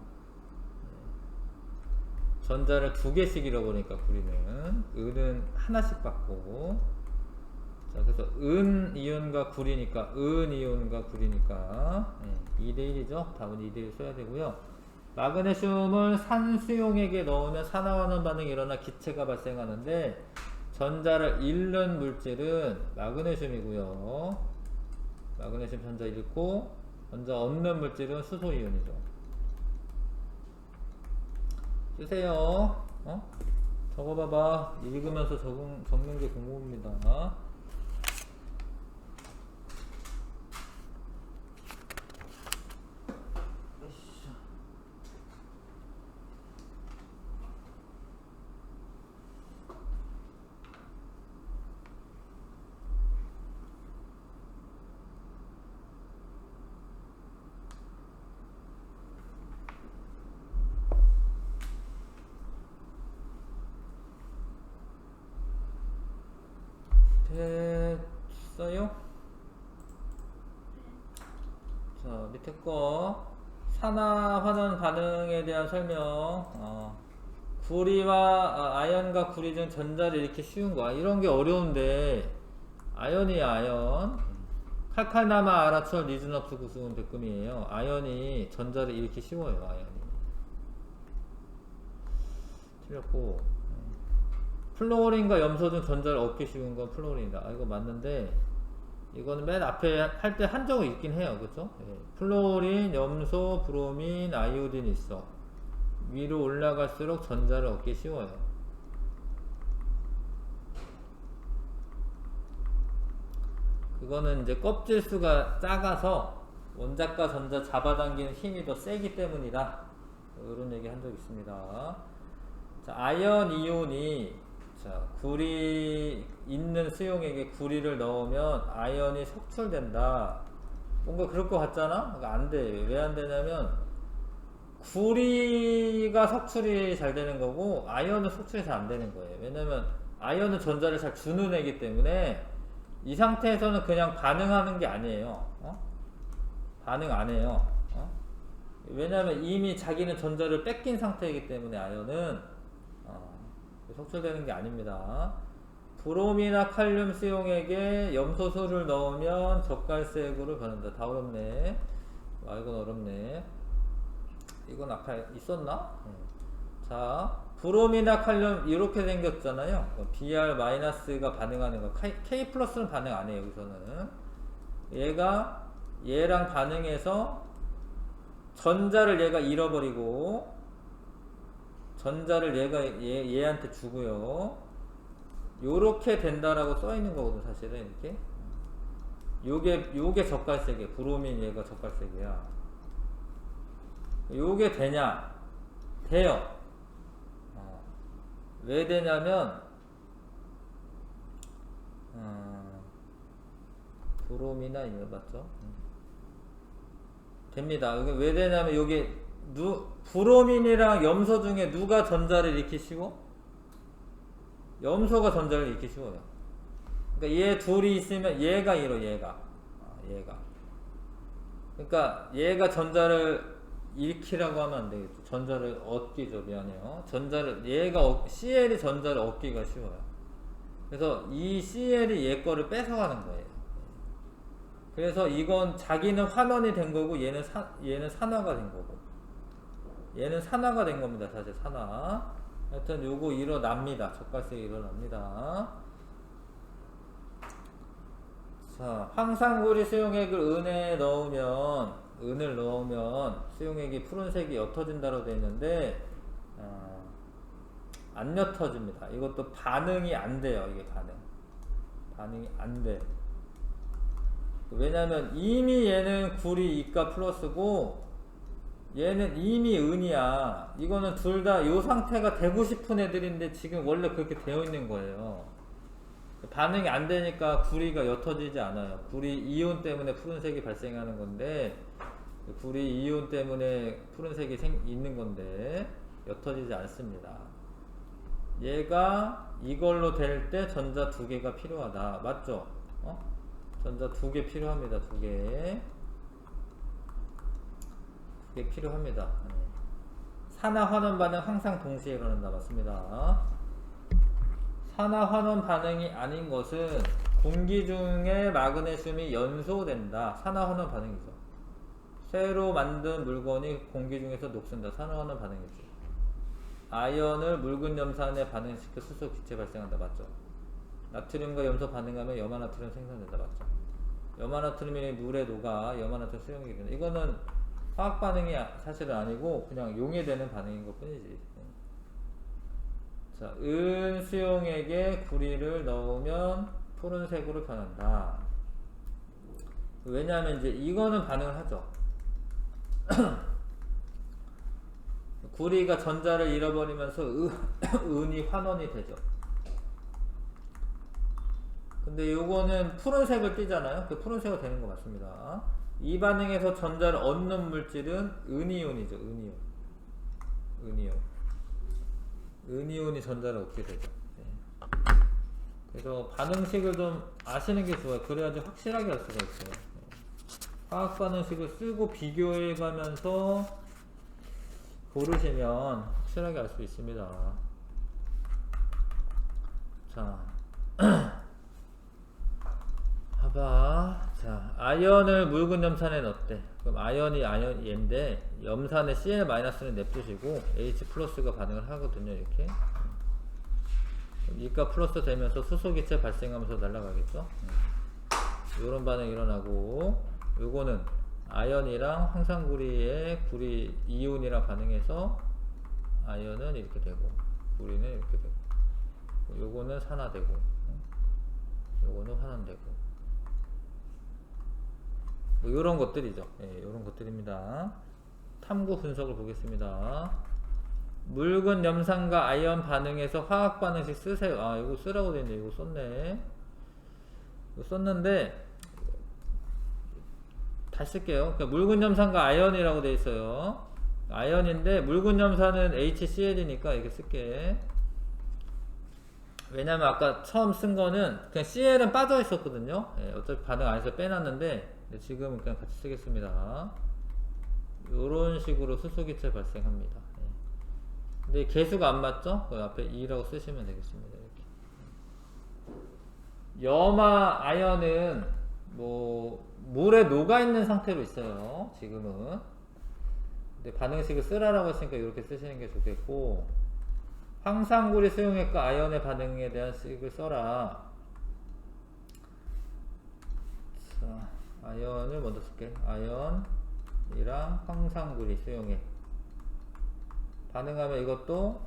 전자를 2개씩 잃어버리니까 구리는, 은은 하나씩 받고. 자, 그래서 은이온과 구리니까 2대1이죠. 답은 2대1 써야 되고요. 마그네슘을 산수용액에 넣으면 산화환원 반응이 일어나 기체가 발생하는데, 전자를 잃는 물질은 마그네슘이고요. 마그네슘 전자 잃고, 전자 얻는 물질은 수소이온이죠. 쓰세요. 적어봐봐. 읽으면서 적는 게 공부입니다. 됐어요? 자, 밑에 거 산화환원 반응에 대한 설명. 구리와 아연과 구리 중 전자를 이렇게 쉬운 거. 이런 게 어려운데 아연이야, 아연. 칼칼나마 아라철 니즈너프 구수은 백금이에요. 아연이 전자를 잃기 쉬워요, 아연이. 틀렸고. 플로린과 염소 중 전자를 얻기 쉬운 건 플로린이다. 아, 이거 맞는데, 이거는 맨 앞에 할 때 한정이 있긴 해요. 그쵸? 예. 플로린, 염소, 브로민, 아이오딘 있어. 위로 올라갈수록 전자를 얻기 쉬워요. 그거는 이제 껍질수가 작아서 원자과 전자 잡아당기는 힘이 더 세기 때문이다. 이런 얘기 한 적 있습니다. 자, 아연 이온이 자, 구리 있는 수용액에 구리를 넣으면 아연이 석출된다. 뭔가 그럴 것 같잖아? 그러니까 안 돼. 왜 안 되냐면 구리가 석출이 잘 되는 거고 아연은 석출이 잘 안 되는 거예요. 왜냐면 아연은 전자를 잘 주는 애기 때문에 이 상태에서는 그냥 반응하는 게 아니에요. 반응 안 해요. 왜냐면 이미 자기는 전자를 뺏긴 상태이기 때문에 아연은 석출되는 게 아닙니다. 브롬이나 칼륨 수용액에 염소수를 넣으면 젓갈색으로 변한다. 다 어렵네. 아, 이건 어렵네. 이건 아까 있었나? 자, 브롬이나 칼륨 이렇게 생겼잖아요. Br-가 반응하는 거. K 플러스는 반응 안 해요. 여기서는 얘가 얘랑 반응해서 전자를 얘가 잃어버리고 전자를 얘한테 주고요. 요렇게 된다라고 써 있는 거거든, 사실은. 이렇게 요게 젓갈색이야. 브로민 얘가 젓갈색이야. 요게 되냐? 돼요. 왜 되냐면 브롬이나 이거 맞죠? 됩니다. 이게 왜 되냐면 요게 브로민이랑 염소 중에 누가 전자를 잃기 쉬워? 염소가 전자를 잃기 쉬워요. 그러니까 얘 둘이 있으면 얘가 잃어. 얘가. 그러니까 얘가 전자를 잃기라고 하면 안 되겠죠. 전자를 얻기죠. 미안해요. 얘가 CL이 전자를 얻기가 쉬워요. 그래서 이 CL이 얘 거를 뺏어가는 거예요. 그래서 이건 자기는 환원이 된 거고 얘는 산화가 된 거고. 얘는 산화가 된 겁니다. 사실 산화. 하여튼 요거 일어납니다. 젓갈색이 일어납니다. 자, 황산구리 수용액을 은을 넣으면 수용액이 푸른색이 옅어진다고 되어 있는데 안 옅어집니다. 이것도 반응이 안 돼요. 이게 반응이 안 돼. 왜냐면 이미 얘는 구리 이가 플러스고 얘는 이미 은이야. 이거는 둘 다 요 상태가 되고 싶은 애들인데 지금 원래 그렇게 되어 있는 거예요. 반응이 안 되니까 구리가 옅어지지 않아요. 구리 이온 때문에 푸른색이 발생하는 건데 구리 이온 때문에 푸른색이 있는 건데 옅어지지 않습니다. 얘가 이걸로 될 때 전자 2개가 필요하다. 맞죠? 전자 2개 필요합니다. 2개 필요합니다. 산화환원 반응 항상 동시에 일어난다. 맞습니다. 산화환원 반응이 아닌 것은 공기 중에 마그네슘이 연소된다. 산화환원 반응이죠. 새로 만든 물건이 공기 중에서 녹슨다. 산화환원 반응이죠. 아연을 묽은 염산에 반응시켜 수소 기체 발생한다. 맞죠? 나트륨과 염소 반응하면 염화나트륨 생성된다. 맞죠? 염화나트륨이 물에 녹아 염화나트륨 수용이 된다. 이거는 화학 반응이 사실은 아니고 그냥 용해되는 반응인 것 뿐이지. 자, 은 수용액에 구리를 넣으면 푸른색으로 변한다. 왜냐하면 이제 이거는 반응을 하죠. 구리가 전자를 잃어버리면서 은이 환원이 되죠. 근데 요거는 푸른색을 띠잖아요. 그 푸른색으로 되는 거 맞습니다. 이 반응에서 전자를 얻는 물질은 은이온이죠. 은이온이 전자를 얻게 되죠. 네. 그래서 반응식을 좀 아시는 게 좋아요. 그래야지 확실하게 할 수가 있어요. 네. 화학 반응식을 쓰고 비교해 가면서 고르시면 확실하게 알 수 있습니다. 자. 봐봐. 자, 아연을 묽은 염산에 넣었대. 그럼 아연이 얘인데 염산에 Cl-는 냅두시고 H 플러스가 반응을 하거든요. 이렇게. 이가 플러스 되면서 수소기체 발생하면서 날아가겠죠. 이런 반응이 일어나고, 요거는 아연이랑 황산구리의 구리 이온이랑 반응해서 아연은 이렇게 되고 구리는 이렇게 되고, 요거는 산화되고 요거는 환원되고, 뭐 요런 것들이죠. 예, 요런 것들입니다. 탐구 분석을 보겠습니다. 묽은 염산과 아연 반응에서 화학 반응식 쓰세요. 아, 이거 쓰라고 되는데 이거 썼네. 이거 썼는데 다시 쓸게요. 그러니까 묽은 염산과 아연이라고 돼 있어요. 아연인데 묽은 염산은 HCl이니까 이렇게 쓸게. 왜냐면 아까 처음 쓴 거는 그냥 CL은 빠져 있었거든요. 예, 어차피 반응 안 해서 빼놨는데 지금은 그냥 같이 쓰겠습니다. 요런 식으로 수소기체 발생합니다. 예. 근데 개수가 안 맞죠? 그 앞에 2라고 쓰시면 되겠습니다. 이렇게. 염화 아연은 뭐 물에 녹아있는 상태로 있어요. 지금은. 근데 반응식을 쓰라라고 했으니까 이렇게 쓰시는 게 좋겠고, 황산구리 수용액과 아연의 반응에 대한 식을 써라. 자, 아연을 먼저 쓸게. 아연이랑 황산구리 수용액 반응하면 이것도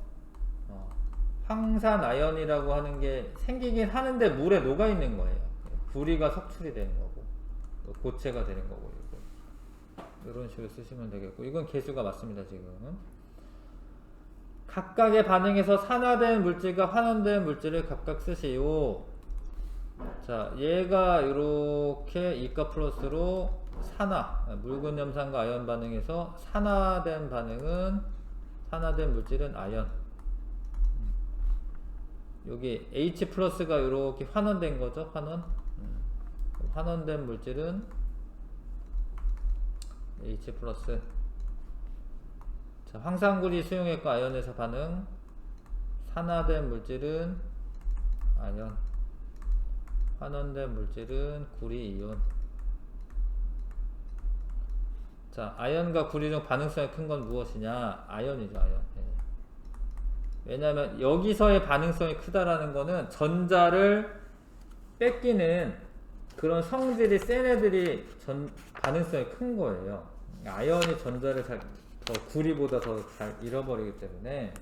황산 아연이라고 하는 게 생기긴 하는데 물에 녹아 있는 거예요. 구리가 석출이 되는 거고 고체가 되는 거고, 이런 식으로 쓰시면 되겠고, 이건 개수가 맞습니다. 지금 각각의 반응에서 산화된 물질과 환원된 물질을 각각 쓰시오. 자, 얘가 이렇게 이가 플러스로 산화, 묽은 염산과 아연 반응에서 산화된 물질은 아연, 여기 H 플러스가 이렇게 환원된 거죠. 환원된 물질은 H 플러스. 자, 황산구리 수용액과 아연에서 반응, 산화된 물질은 아연, 환원된 물질은 구리 이온. 자, 아연과 구리 중 반응성이 큰 건 무엇이냐? 아연이죠, 아연. 예. 왜냐하면 여기서의 반응성이 크다라는 거는 전자를 뺏기는 그런 성질이 센 애들이 반응성이 큰 거예요. 아연이 전자를 더 구리보다 더 잘 잃어버리기 때문에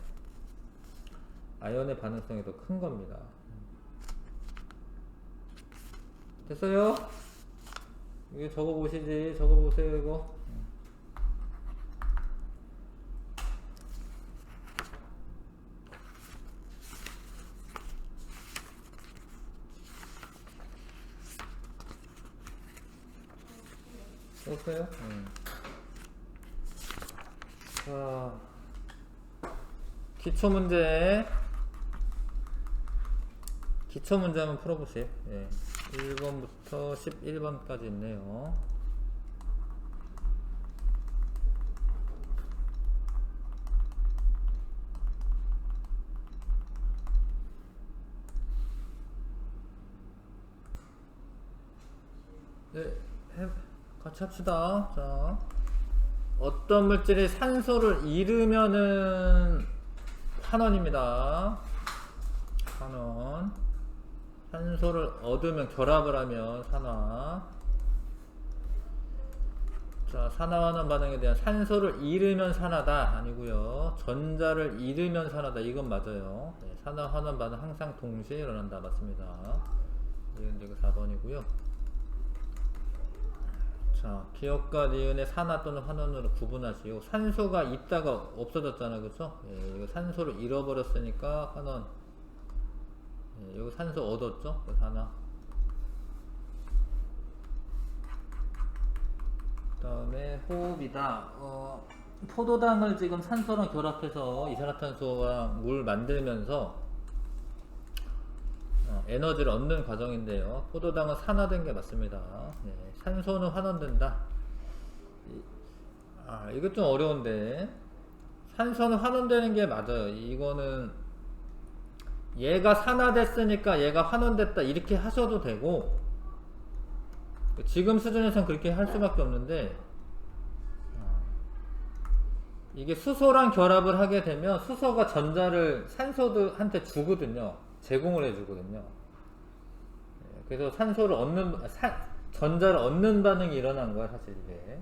아연의 반응성이 더 큰 겁니다. 됐어요? 이거 적어보시지. 적어보세요 이거. 썼어요? 자, 기초문제 한번 풀어보세요. 예. 1번부터 11번까지 있네요. 네, 같이 합시다. 자, 어떤 물질이 산소를 잃으면은 환원입니다. 환원. 산소를 얻으면, 결합을 하면 산화. 자, 산화환원 반응에 대한 산소를 잃으면 산화다 아니고요. 전자를 잃으면 산화다. 이건 맞아요. 네, 산화환원 반응 항상 동시에 일어난다. 맞습니다. 이건 4번이고요. 자, 기억과 니은의 산화 또는 환원으로 구분하시오. 산소가 있다가 없어졌잖아, 그쵸? 예, 이거 산소를 잃어버렸으니까 환원. 예, 여기 산소 얻었죠? 산화. 그 다음에 호흡이다. 포도당을 지금 산소랑 결합해서 이산화탄소와 물 만들면서 에너지를 얻는 과정인데요. 포도당은 산화된 게 맞습니다. 네, 산소는 환원된다. 이거 좀 어려운데, 산소는 환원되는 게 맞아요. 이거는 얘가 산화됐으니까 얘가 환원됐다 이렇게 하셔도 되고, 지금 수준에선 그렇게 할 수밖에 없는데, 이게 수소랑 결합을 하게 되면 수소가 전자를 산소한테 주거든요. 제공을 해주거든요. 그래서 산소를 전자를 얻는 반응이 일어난 거야, 사실 이게.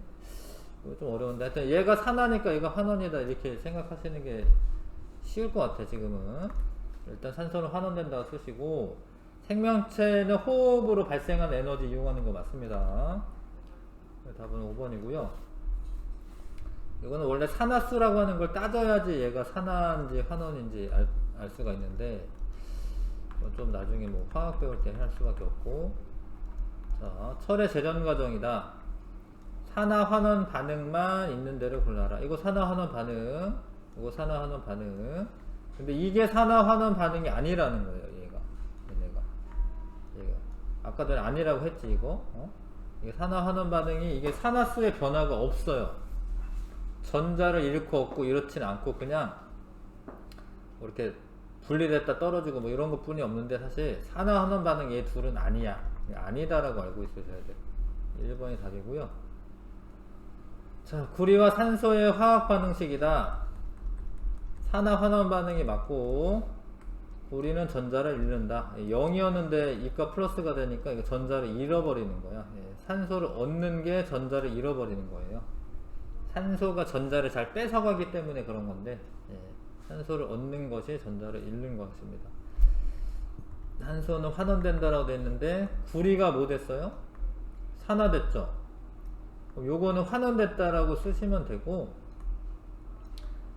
이거 좀 어려운데, 하여튼 얘가 산화니까 얘가 환원이다, 이렇게 생각하시는 게 쉬울 것 같아, 지금은. 일단 산소는 환원된다고 쓰시고, 생명체는 호흡으로 발생한 에너지 이용하는 거 맞습니다. 답은 5번이고요. 이거는 원래 산화수라고 하는 걸 따져야지 얘가 산화인지 환원인지 알 수가 있는데, 좀 나중에 뭐 화학 배울 때 할 수밖에 없고. 자, 철의 재전 과정이다. 산화 환원 반응만 있는 대로 골라라. 이거 산화 환원 반응, 이거 산화 환원 반응. 근데 이게 산화 환원 반응이 아니라는 거예요, 얘가. 아까 전에 아니라고 했지, 이거. 이게 산화 환원 반응이, 이게 산화수의 변화가 없어요. 전자를 잃고 얻고 이렇진 않고 그냥 뭐 이렇게 분리됐다 떨어지고 뭐 이런 것 뿐이 없는데, 사실 산화 환원 반응 얘 둘은 아니다라고 알고 있으셔야 돼요. 1번이 답이고요. 자, 구리와 산소의 화학 반응식이다. 산화 환원 반응이 맞고, 구리는 전자를 잃는다. 0이었는데 이가 플러스가 되니까 이거 전자를 잃어버리는 거야. 산소를 얻는 게 전자를 잃어버리는 거예요. 산소가 전자를 잘 뺏어가기 때문에 그런 건데, 산소를 얻는 것이 전자를 잃는 것입니다. 산소는 환원된다라고 되어 있는데, 구리가 뭐 됐어요? 산화됐죠? 요거는 환원됐다라고 쓰시면 되고,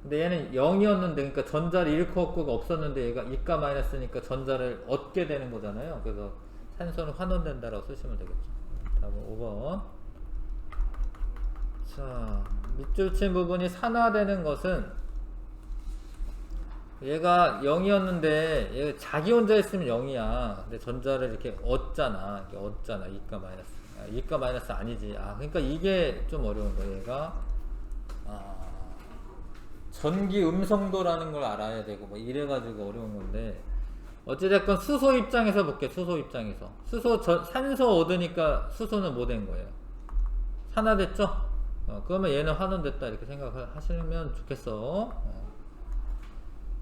근데 얘는 0이었는데, 그러니까 전자를 잃고 얻고가 없었는데 얘가 이가 마이너스니까 전자를 얻게 되는 거잖아요. 그래서 산소는 환원된다라고 쓰시면 되겠죠. 다음은 5번. 자, 밑줄 친 부분이 산화되는 것은, 얘가 0이었는데 얘가 자기 혼자 있으면 0이야. 근데 전자를 이렇게 얻잖아. 이가 마이너스. 이가 마이너스 아니지. 그러니까 이게 좀 어려운 거야. 얘가 전기 음성도라는 걸 알아야 되고 뭐 이래가지고 어려운 건데, 어찌됐건 수소 입장에서 볼게. 수소 입장에서 산소 얻으니까 수소는 뭐 된 거예요? 산화됐죠? 그러면 얘는 환원됐다 이렇게 생각하시면 좋겠어.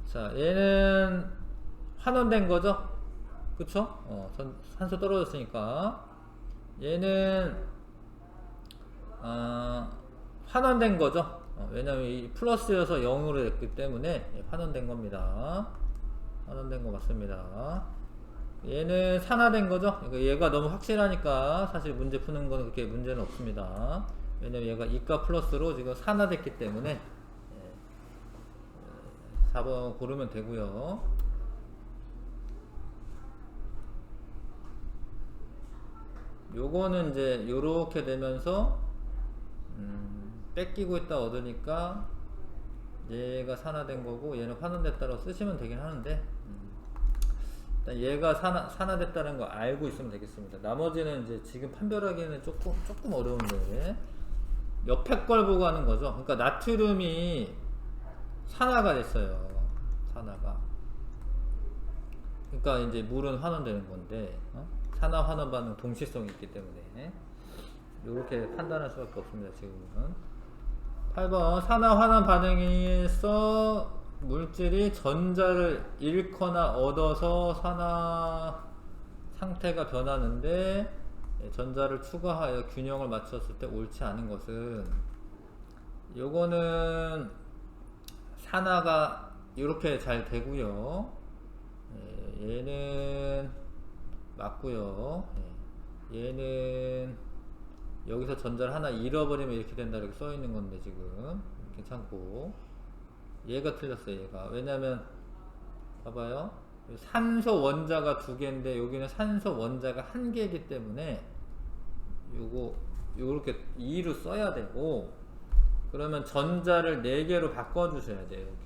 자, 얘는 환원된 거죠? 그쵸? 산소 떨어졌으니까. 얘는 환원된 거죠? 왜냐면 이 플러스여서 0으로 됐기 때문에 환원된 겁니다. 환원된 거 맞습니다. 얘는 산화된 거죠? 얘가 너무 확실하니까 사실 문제 푸는 거는 그렇게 문제는 없습니다. 왜냐면 얘가 이가 플러스로 지금 산화됐기 때문에 4번 고르면 되고요. 요거는 이제 요렇게 되면서 뺏기고 있다 얻으니까 얘가 산화된 거고 얘는 환원됐다고 쓰시면 되긴 하는데, 일단 얘가 산화됐다는 거 알고 있으면 되겠습니다. 나머지는 이제 지금 판별하기는 조금 어려운데, 옆에 걸 보고 하는 거죠. 그러니까 나트륨이 산화가 됐어요. 산화가. 그러니까 이제 물은 환원되는 건데, 산화 환원 반응 동시성이 있기 때문에 이렇게 판단할 수밖에 없습니다. 지금은. 8번 산화 환원 반응에서 물질이 전자를 잃거나 얻어서 산화 상태가 변하는데, 전자를 추가하여 균형을 맞췄을 때 옳지 않은 것은, 요거는 산화가 이렇게 잘 되고요. 얘는 맞고요. 얘는 여기서 전자를 하나 잃어버리면 이렇게 된다 이렇게 써 있는 건데 지금 괜찮고, 얘가 틀렸어요. 얘가 왜냐면 봐봐요, 산소 원자가 2개인데 여기는 산소 원자가 1개이기 때문에 요거 요렇게 2로 써야 되고, 그러면 전자를 4개로 바꿔 주셔야 돼요. 이렇게.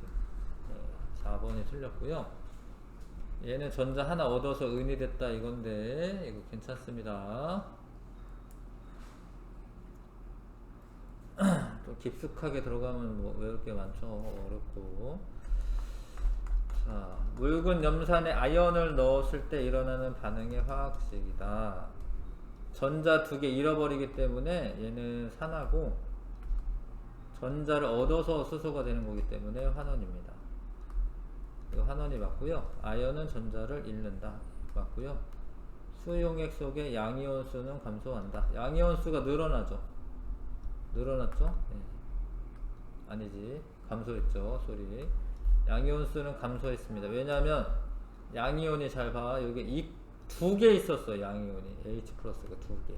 4번이 틀렸고요. 얘는 전자 하나 얻어서 은이 됐다 이건데 이거 괜찮습니다. 좀 깊숙하게 들어가면 뭐 왜 이렇게 많죠? 어렵고. 자, 묽은 염산에 아연을 넣었을 때 일어나는 반응의 화학식이다. 전자 두 개 잃어버리기 때문에 얘는 산화고, 전자를 얻어서 수소가 되는 거기 때문에 환원입니다. 이거 환원이 맞고요. 아연은 전자를 잃는다 맞고요. 수용액 속의 양이온 수는 감소한다. 양이온 수가 늘어나죠. 늘어났죠? 네. 아니지, 감소했죠. 소리. 양이온 수는 감소했습니다. 왜냐하면 양이온이, 잘 봐, 여기 두 개 있었어. 양이온이 H 플러스가 두 개,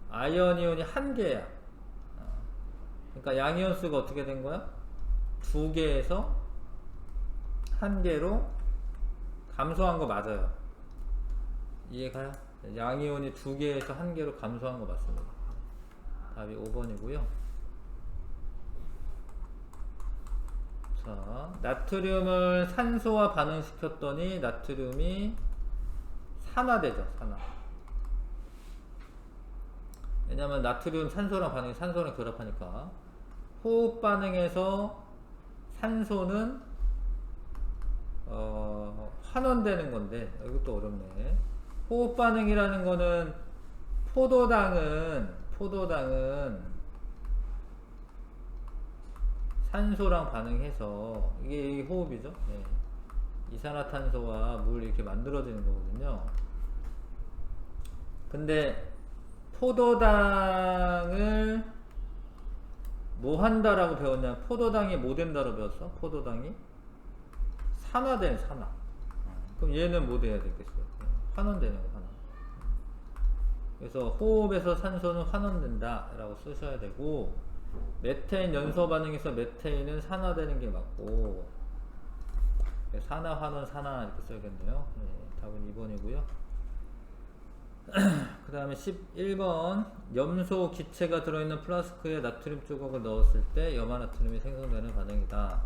아연 이온이 한 개야. 그러니까 양이온 수가 어떻게 된 거야? 두 개에서 한 개로 감소한 거 맞아요. 이해가요? 양이온이 두 개에서 한 개로 감소한 거 맞습니다. 답이 5번이고요. 자, 나트륨을 산소와 반응시켰더니 나트륨이 산화되죠. 산화. 왜냐면 나트륨 산소랑 산소랑 결합하니까 호흡 반응에서 산소는 환원되는 건데, 이것도 어렵네. 호흡 반응이라는 거는 포도당은 산소랑 반응해서, 이게 호흡이죠. 네. 이산화탄소와 물 이렇게 만들어지는 거거든요. 근데 포도당을 뭐 한다라고 배웠냐? 포도당이 뭐 된다고 배웠어? 포도당이 산화된 산화. 그럼 얘는 뭐 돼야 되겠어요? 환원되는 거, 환원. 그래서 호흡에서 산소는 환원된다 라고 쓰셔야 되고, 메테인 연소 반응에서 메테인은 산화되는 게 맞고, 산화, 환원, 산화 이렇게 써야겠네요. 네, 답은 2번이고요. 그 다음에 11번, 염소 기체가 들어있는 플라스크에 나트륨 조각을 넣었을 때 염화나트륨이 생성되는 반응이다.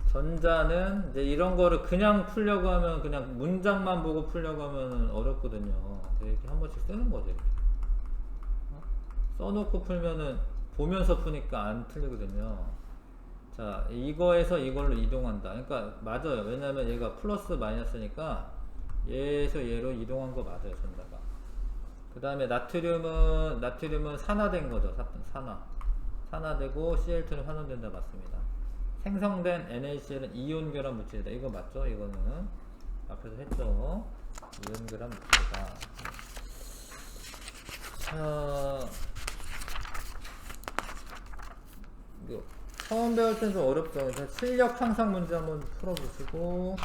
전자는 이제 이런 거를 그냥 풀려고 하면, 그냥 문장만 보고 풀려고 하면 어렵거든요. 이렇게 한 번씩 쓰는 거죠. 이렇게. 써놓고 풀면은 보면서 푸니까 안 틀리거든요. 자, 이거에서 이걸로 이동한다. 그러니까 맞아요. 왜냐면 얘가 플러스 마이너스니까 얘에서 얘로 이동한 거 맞아요. 전자가. 그 다음에 나트륨은 산화된 거죠. 산화되고 CL2는 환원된다. 맞습니다. 생성된 NaCl은 이온 결합 물질이다. 이거 맞죠? 이거는 앞에서 했죠. 이온 결합 물질이다. 자, 이거 처음 배울 땐 좀 어렵죠. 그래서 출력 향상 문제 한번 풀어보시고,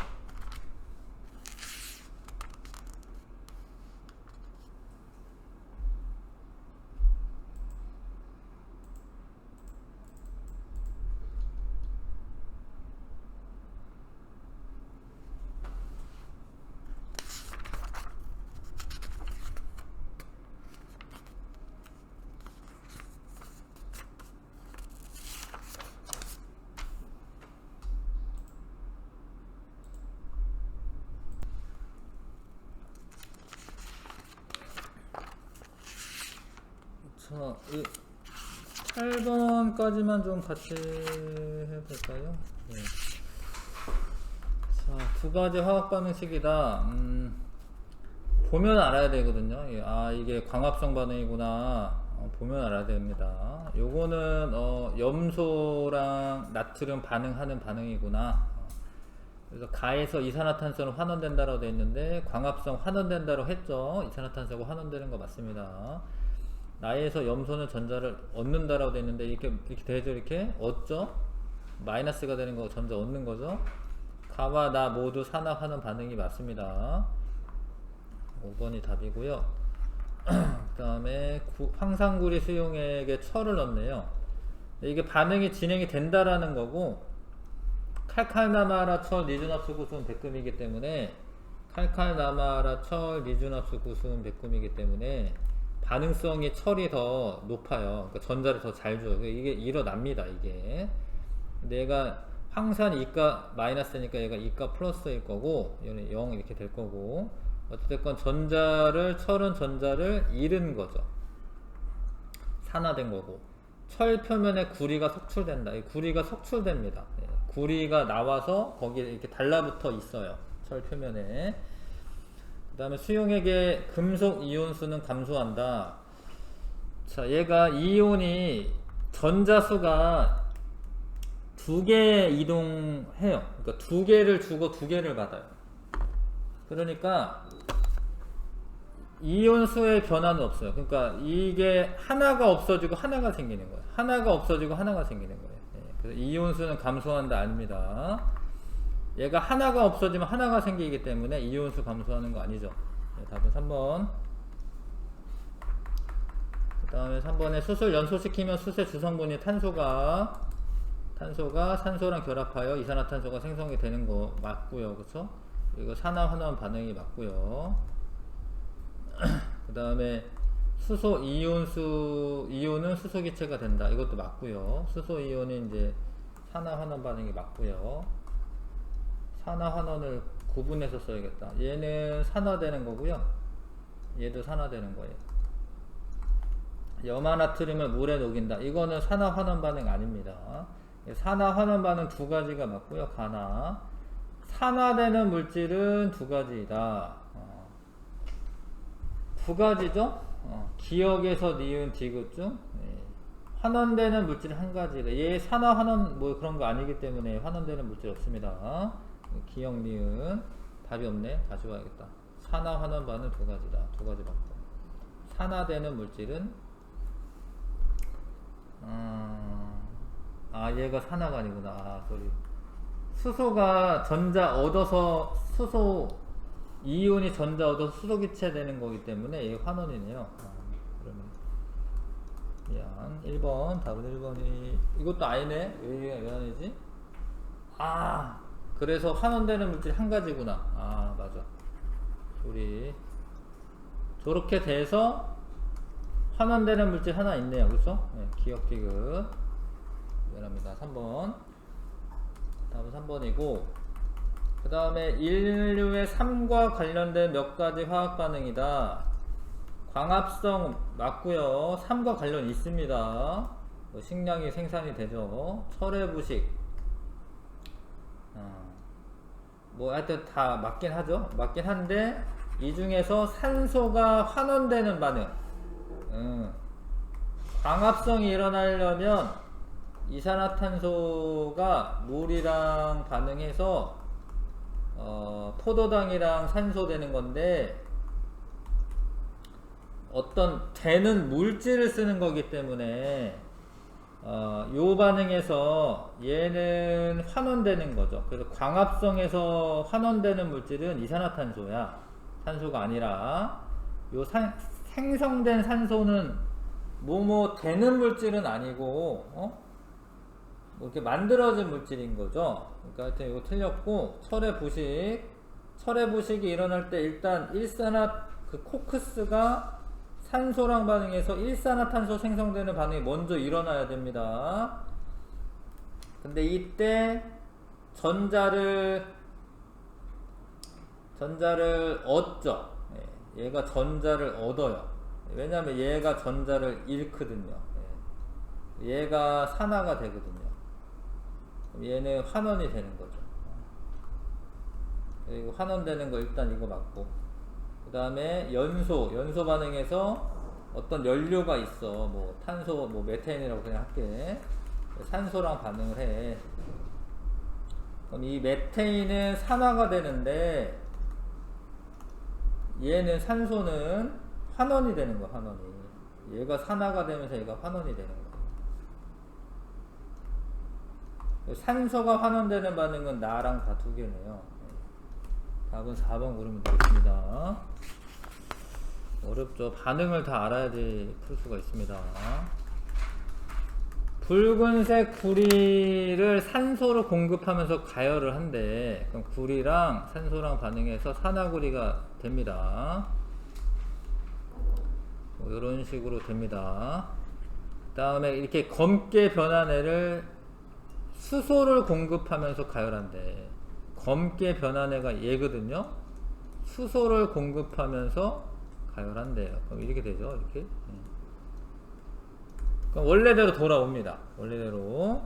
자, 8번까지만 좀 같이 해볼까요? 네. 자, 두 가지 화학 반응식이다. 보면 알아야 되거든요. 이게 광합성 반응이구나. 보면 알아야 됩니다. 요거는 염소랑 나트륨 반응하는 반응이구나. 그래서 가에서 이산화탄소는 환원된다라고 되어 있는데, 광합성 환원된다라고 했죠. 이산화탄소가 환원되는 거 맞습니다. 나에서 염소는 전자를 얻는다라고 되어 있는데, 이렇게 되죠. 이렇게 얻죠. 마이너스가 되는 거, 전자 얻는 거죠. 가와 나 모두 산화 환원 반응이 맞습니다. 5번이 답이고요. 그 다음에 황산구리 수용액에 철을 넣네요. 이게 반응이 진행이 된다라는 거고, 칼칼나마라 철 니준합수 구수은 100g이기 때문에, 칼칼나마라 철 니준합수 구수은 100g이기 때문에 반응성이 철이 더 높아요. 그러니까 전자를 더 잘 줘요. 이게 일어납니다. 이게. 근데 얘가 황산 이가 마이너스니까 얘가 이가 플러스일 거고, 얘는 0 이렇게 될 거고, 어쨌든 철은 전자를 잃은 거죠. 산화된 거고, 철 표면에 구리가 석출된다. 이 구리가 석출됩니다. 구리가 나와서 거기에 이렇게 달라붙어 있어요. 철 표면에. 그 다음에 수용액의 금속 이온수는 감소한다. 자, 얘가 이온이 전자수가 두 개 이동해요. 그러니까 두 개를 주고 두 개를 받아요. 그러니까 이온수의 변화는 없어요. 그러니까 이게 하나가 없어지고 하나가 생기는 거예요. 하나가 없어지고 하나가 생기는 거예요. 그래서 이온수는 감소한다 아닙니다. 얘가 하나가 없어지면 하나가 생기기 때문에 이온수 감소하는 거 아니죠. 답은 3번. 그 다음에 3번에 수소를 연소시키면 수소의 주성분이 탄소가 산소랑 결합하여 이산화탄소가 생성이 되는 거 맞고요. 그쵸? 이거 산화환원 반응이 맞고요. 그 다음에 수소 이온은 수소 기체가 된다. 이것도 맞고요. 수소 이온이 이제 산화환원 반응이 맞고요. 산화환원을 구분해서 써야겠다. 얘는 산화되는 거고요. 얘도 산화되는 거예요. 염화나트륨을 물에 녹인다. 이거는 산화환원 반응 아닙니다. 산화환원 반응 두 가지가 맞고요. 가나 산화되는 물질은 두 가지이다. 두 가지죠. 기억에서 니은 디귿중 환원되는 물질 한 가지다. 얘 산화환원 뭐 그런 거 아니기 때문에 환원되는 물질 없습니다. 기억 니은 답이 없네. 다시 봐야겠다. 산화환원 반응 두 가지다. 두 가지 맞고 산화되는 물질은 얘가 산화가 아니구나. 소리. 수소가 전자 얻어서 수소 이온이 전자 얻어서 수소 기체 되는 거기 때문에 이게 환원이네요. 그러면 미안. 1번 답은 1번이 이것도 아니네. 왜 아니지? 그래서 환원되는 물질 한 가지구나. 맞아. 우리 저렇게 돼서 환원되는 물질 하나 있네요. 그렇죠? 네, 기억 디귿. 미안합니다. 3번. 답은 3번이고 그 다음에 인류의 삶과 관련된 몇 가지 화학 반응이다. 광합성 맞고요. 삶과 관련 있습니다. 식량이 생산이 되죠. 철의 부식 하여튼 다 맞긴 하죠. 맞긴 한데 이 중에서 산소가 환원되는 반응 광합성이 일어나려면 이산화탄소가 물이랑 반응해서 포도당이랑 산소 되는 건데 어떤 되는 물질을 쓰는 거기 때문에 요 반응에서 얘는 환원되는 거죠. 그래서 광합성에서 환원되는 물질은 이산화탄소야. 산소가 아니라 요 생성된 산소는 뭐뭐 되는 물질은 아니고 뭐 이렇게 만들어진 물질인 거죠. 그러니까 하여튼 이거 틀렸고 철의 부식이 일어날 때 일단 코크스가 산소랑 반응해서 일산화탄소 생성되는 반응이 먼저 일어나야 됩니다. 근데 이때 전자를 얻죠. 얘가 전자를 얻어요. 왜냐면 얘가 전자를 잃거든요. 얘가 산화가 되거든요. 얘는 환원이 되는 거죠. 그리고 환원되는 거 일단 이거 맞고 그 다음에 연소 반응에서 어떤 연료가 있어. 뭐 탄소, 뭐 메탄이라고 그냥 할게. 산소랑 반응을 해. 그럼 이 메테인은 산화가 되는데 얘는 산소는 환원이 되는 거야. 환원이. 얘가 산화가 되면서 얘가 환원이 되는 거야. 산소가 환원되는 반응은 나랑 다 두 개네요. 답은 4번 고르면 되겠습니다. 어렵죠. 반응을 다 알아야지 풀 수가 있습니다. 붉은색 구리를 산소로 공급하면서 가열을 한대. 그럼 구리랑 산소랑 반응해서 산화구리가 됩니다. 이런 식으로 됩니다. 그 다음에 이렇게 검게 변한 애를 수소를 공급하면서 가열한대. 검게 변한 애가 얘거든요. 수소를 공급하면서 가열한대요. 그럼 이렇게 되죠. 이렇게. 그럼 원래대로 돌아옵니다. 원래대로.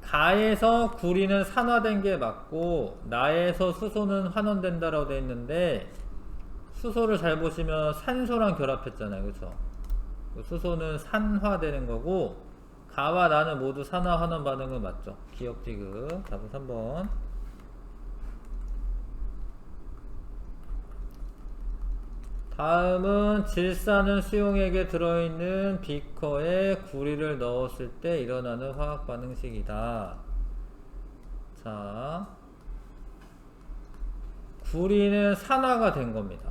가에서 구리는 산화된 게 맞고 나에서 수소는 환원된다라고 되어 있는데 수소를 잘 보시면 산소랑 결합했잖아요. 그쵸? 수소는 산화되는 거고, 가와 나는 모두 산화하는 반응은 맞죠? 기억 지금. 답은 3번. 다음은 질산은 수용액에 들어있는 비커에 구리를 넣었을 때 일어나는 화학 반응식이다. 자, 구리는 산화가 된 겁니다.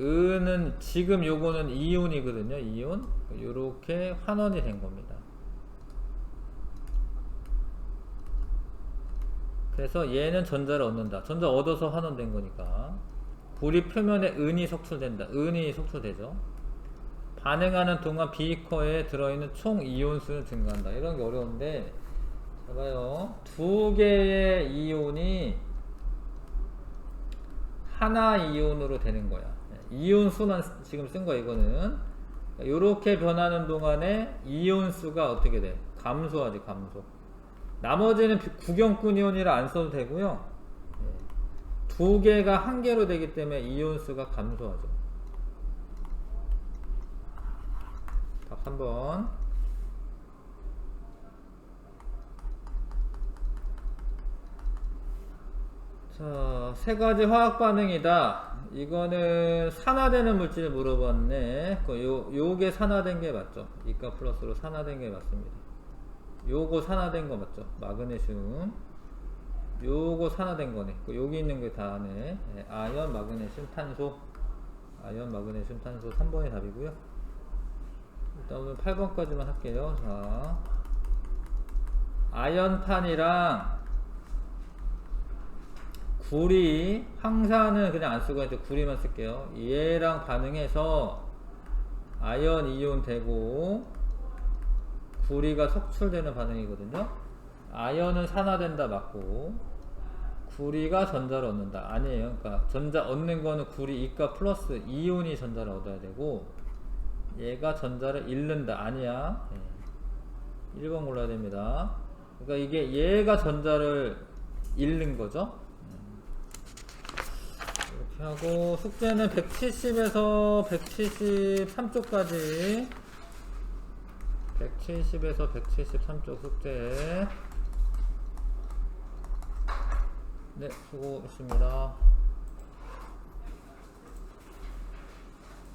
은은 지금 요거는 이온이거든요. 이온. 요렇게 환원이 된 겁니다. 그래서 얘는 전자를 얻는다. 전자 얻어서 환원된 거니까. 구리 표면에 은이 속출된다. 은이 속출되죠. 반응하는 동안 비커에 들어있는 총 이온수는 증가한다. 이런 게 어려운데, 봐봐요. 두 개의 이온이 하나 이온으로 되는 거야. 이온수만 지금 쓴 거야, 이거는. 요렇게 변하는 동안에 이온수가 어떻게 돼? 감소하지, 감소. 나머지는 구경꾼 이온이라 안 써도 되고요. 두 개가 한 개로 되기 때문에 이온수가 감소하죠. 답 3번. 자, 세 가지 화학 반응이다. 이거는 산화되는 물질을 물어봤네. 요게 산화된 게 맞죠? 이가 플러스로 산화된 게 맞습니다. 요거 산화된 거 맞죠? 마그네슘. 요거 산화된 거네. 여기 있는 게 다네. 아연, 마그네슘, 탄소. 아연, 마그네슘, 탄소 3번이 답이고요. 일단 오늘 8번까지만 할게요. 자, 아연탄이랑 구리, 황산은 그냥 안 쓰고 이제 구리만 쓸게요. 얘랑 반응해서 아연 이온 되고 구리가 석출되는 반응이거든요. 아연은 산화된다 맞고, 구리가 전자를 얻는다 아니에요. 그러니까 전자 얻는 거는 구리 이가 플러스 이온이 전자를 얻어야 되고, 얘가 전자를 잃는다 아니야. 1번 골라야 됩니다. 그러니까 이게 얘가 전자를 잃는 거죠. 이렇게 하고, 숙제는 170에서 173쪽까지, 170에서 173쪽 숙제. 네, 수고했습니다.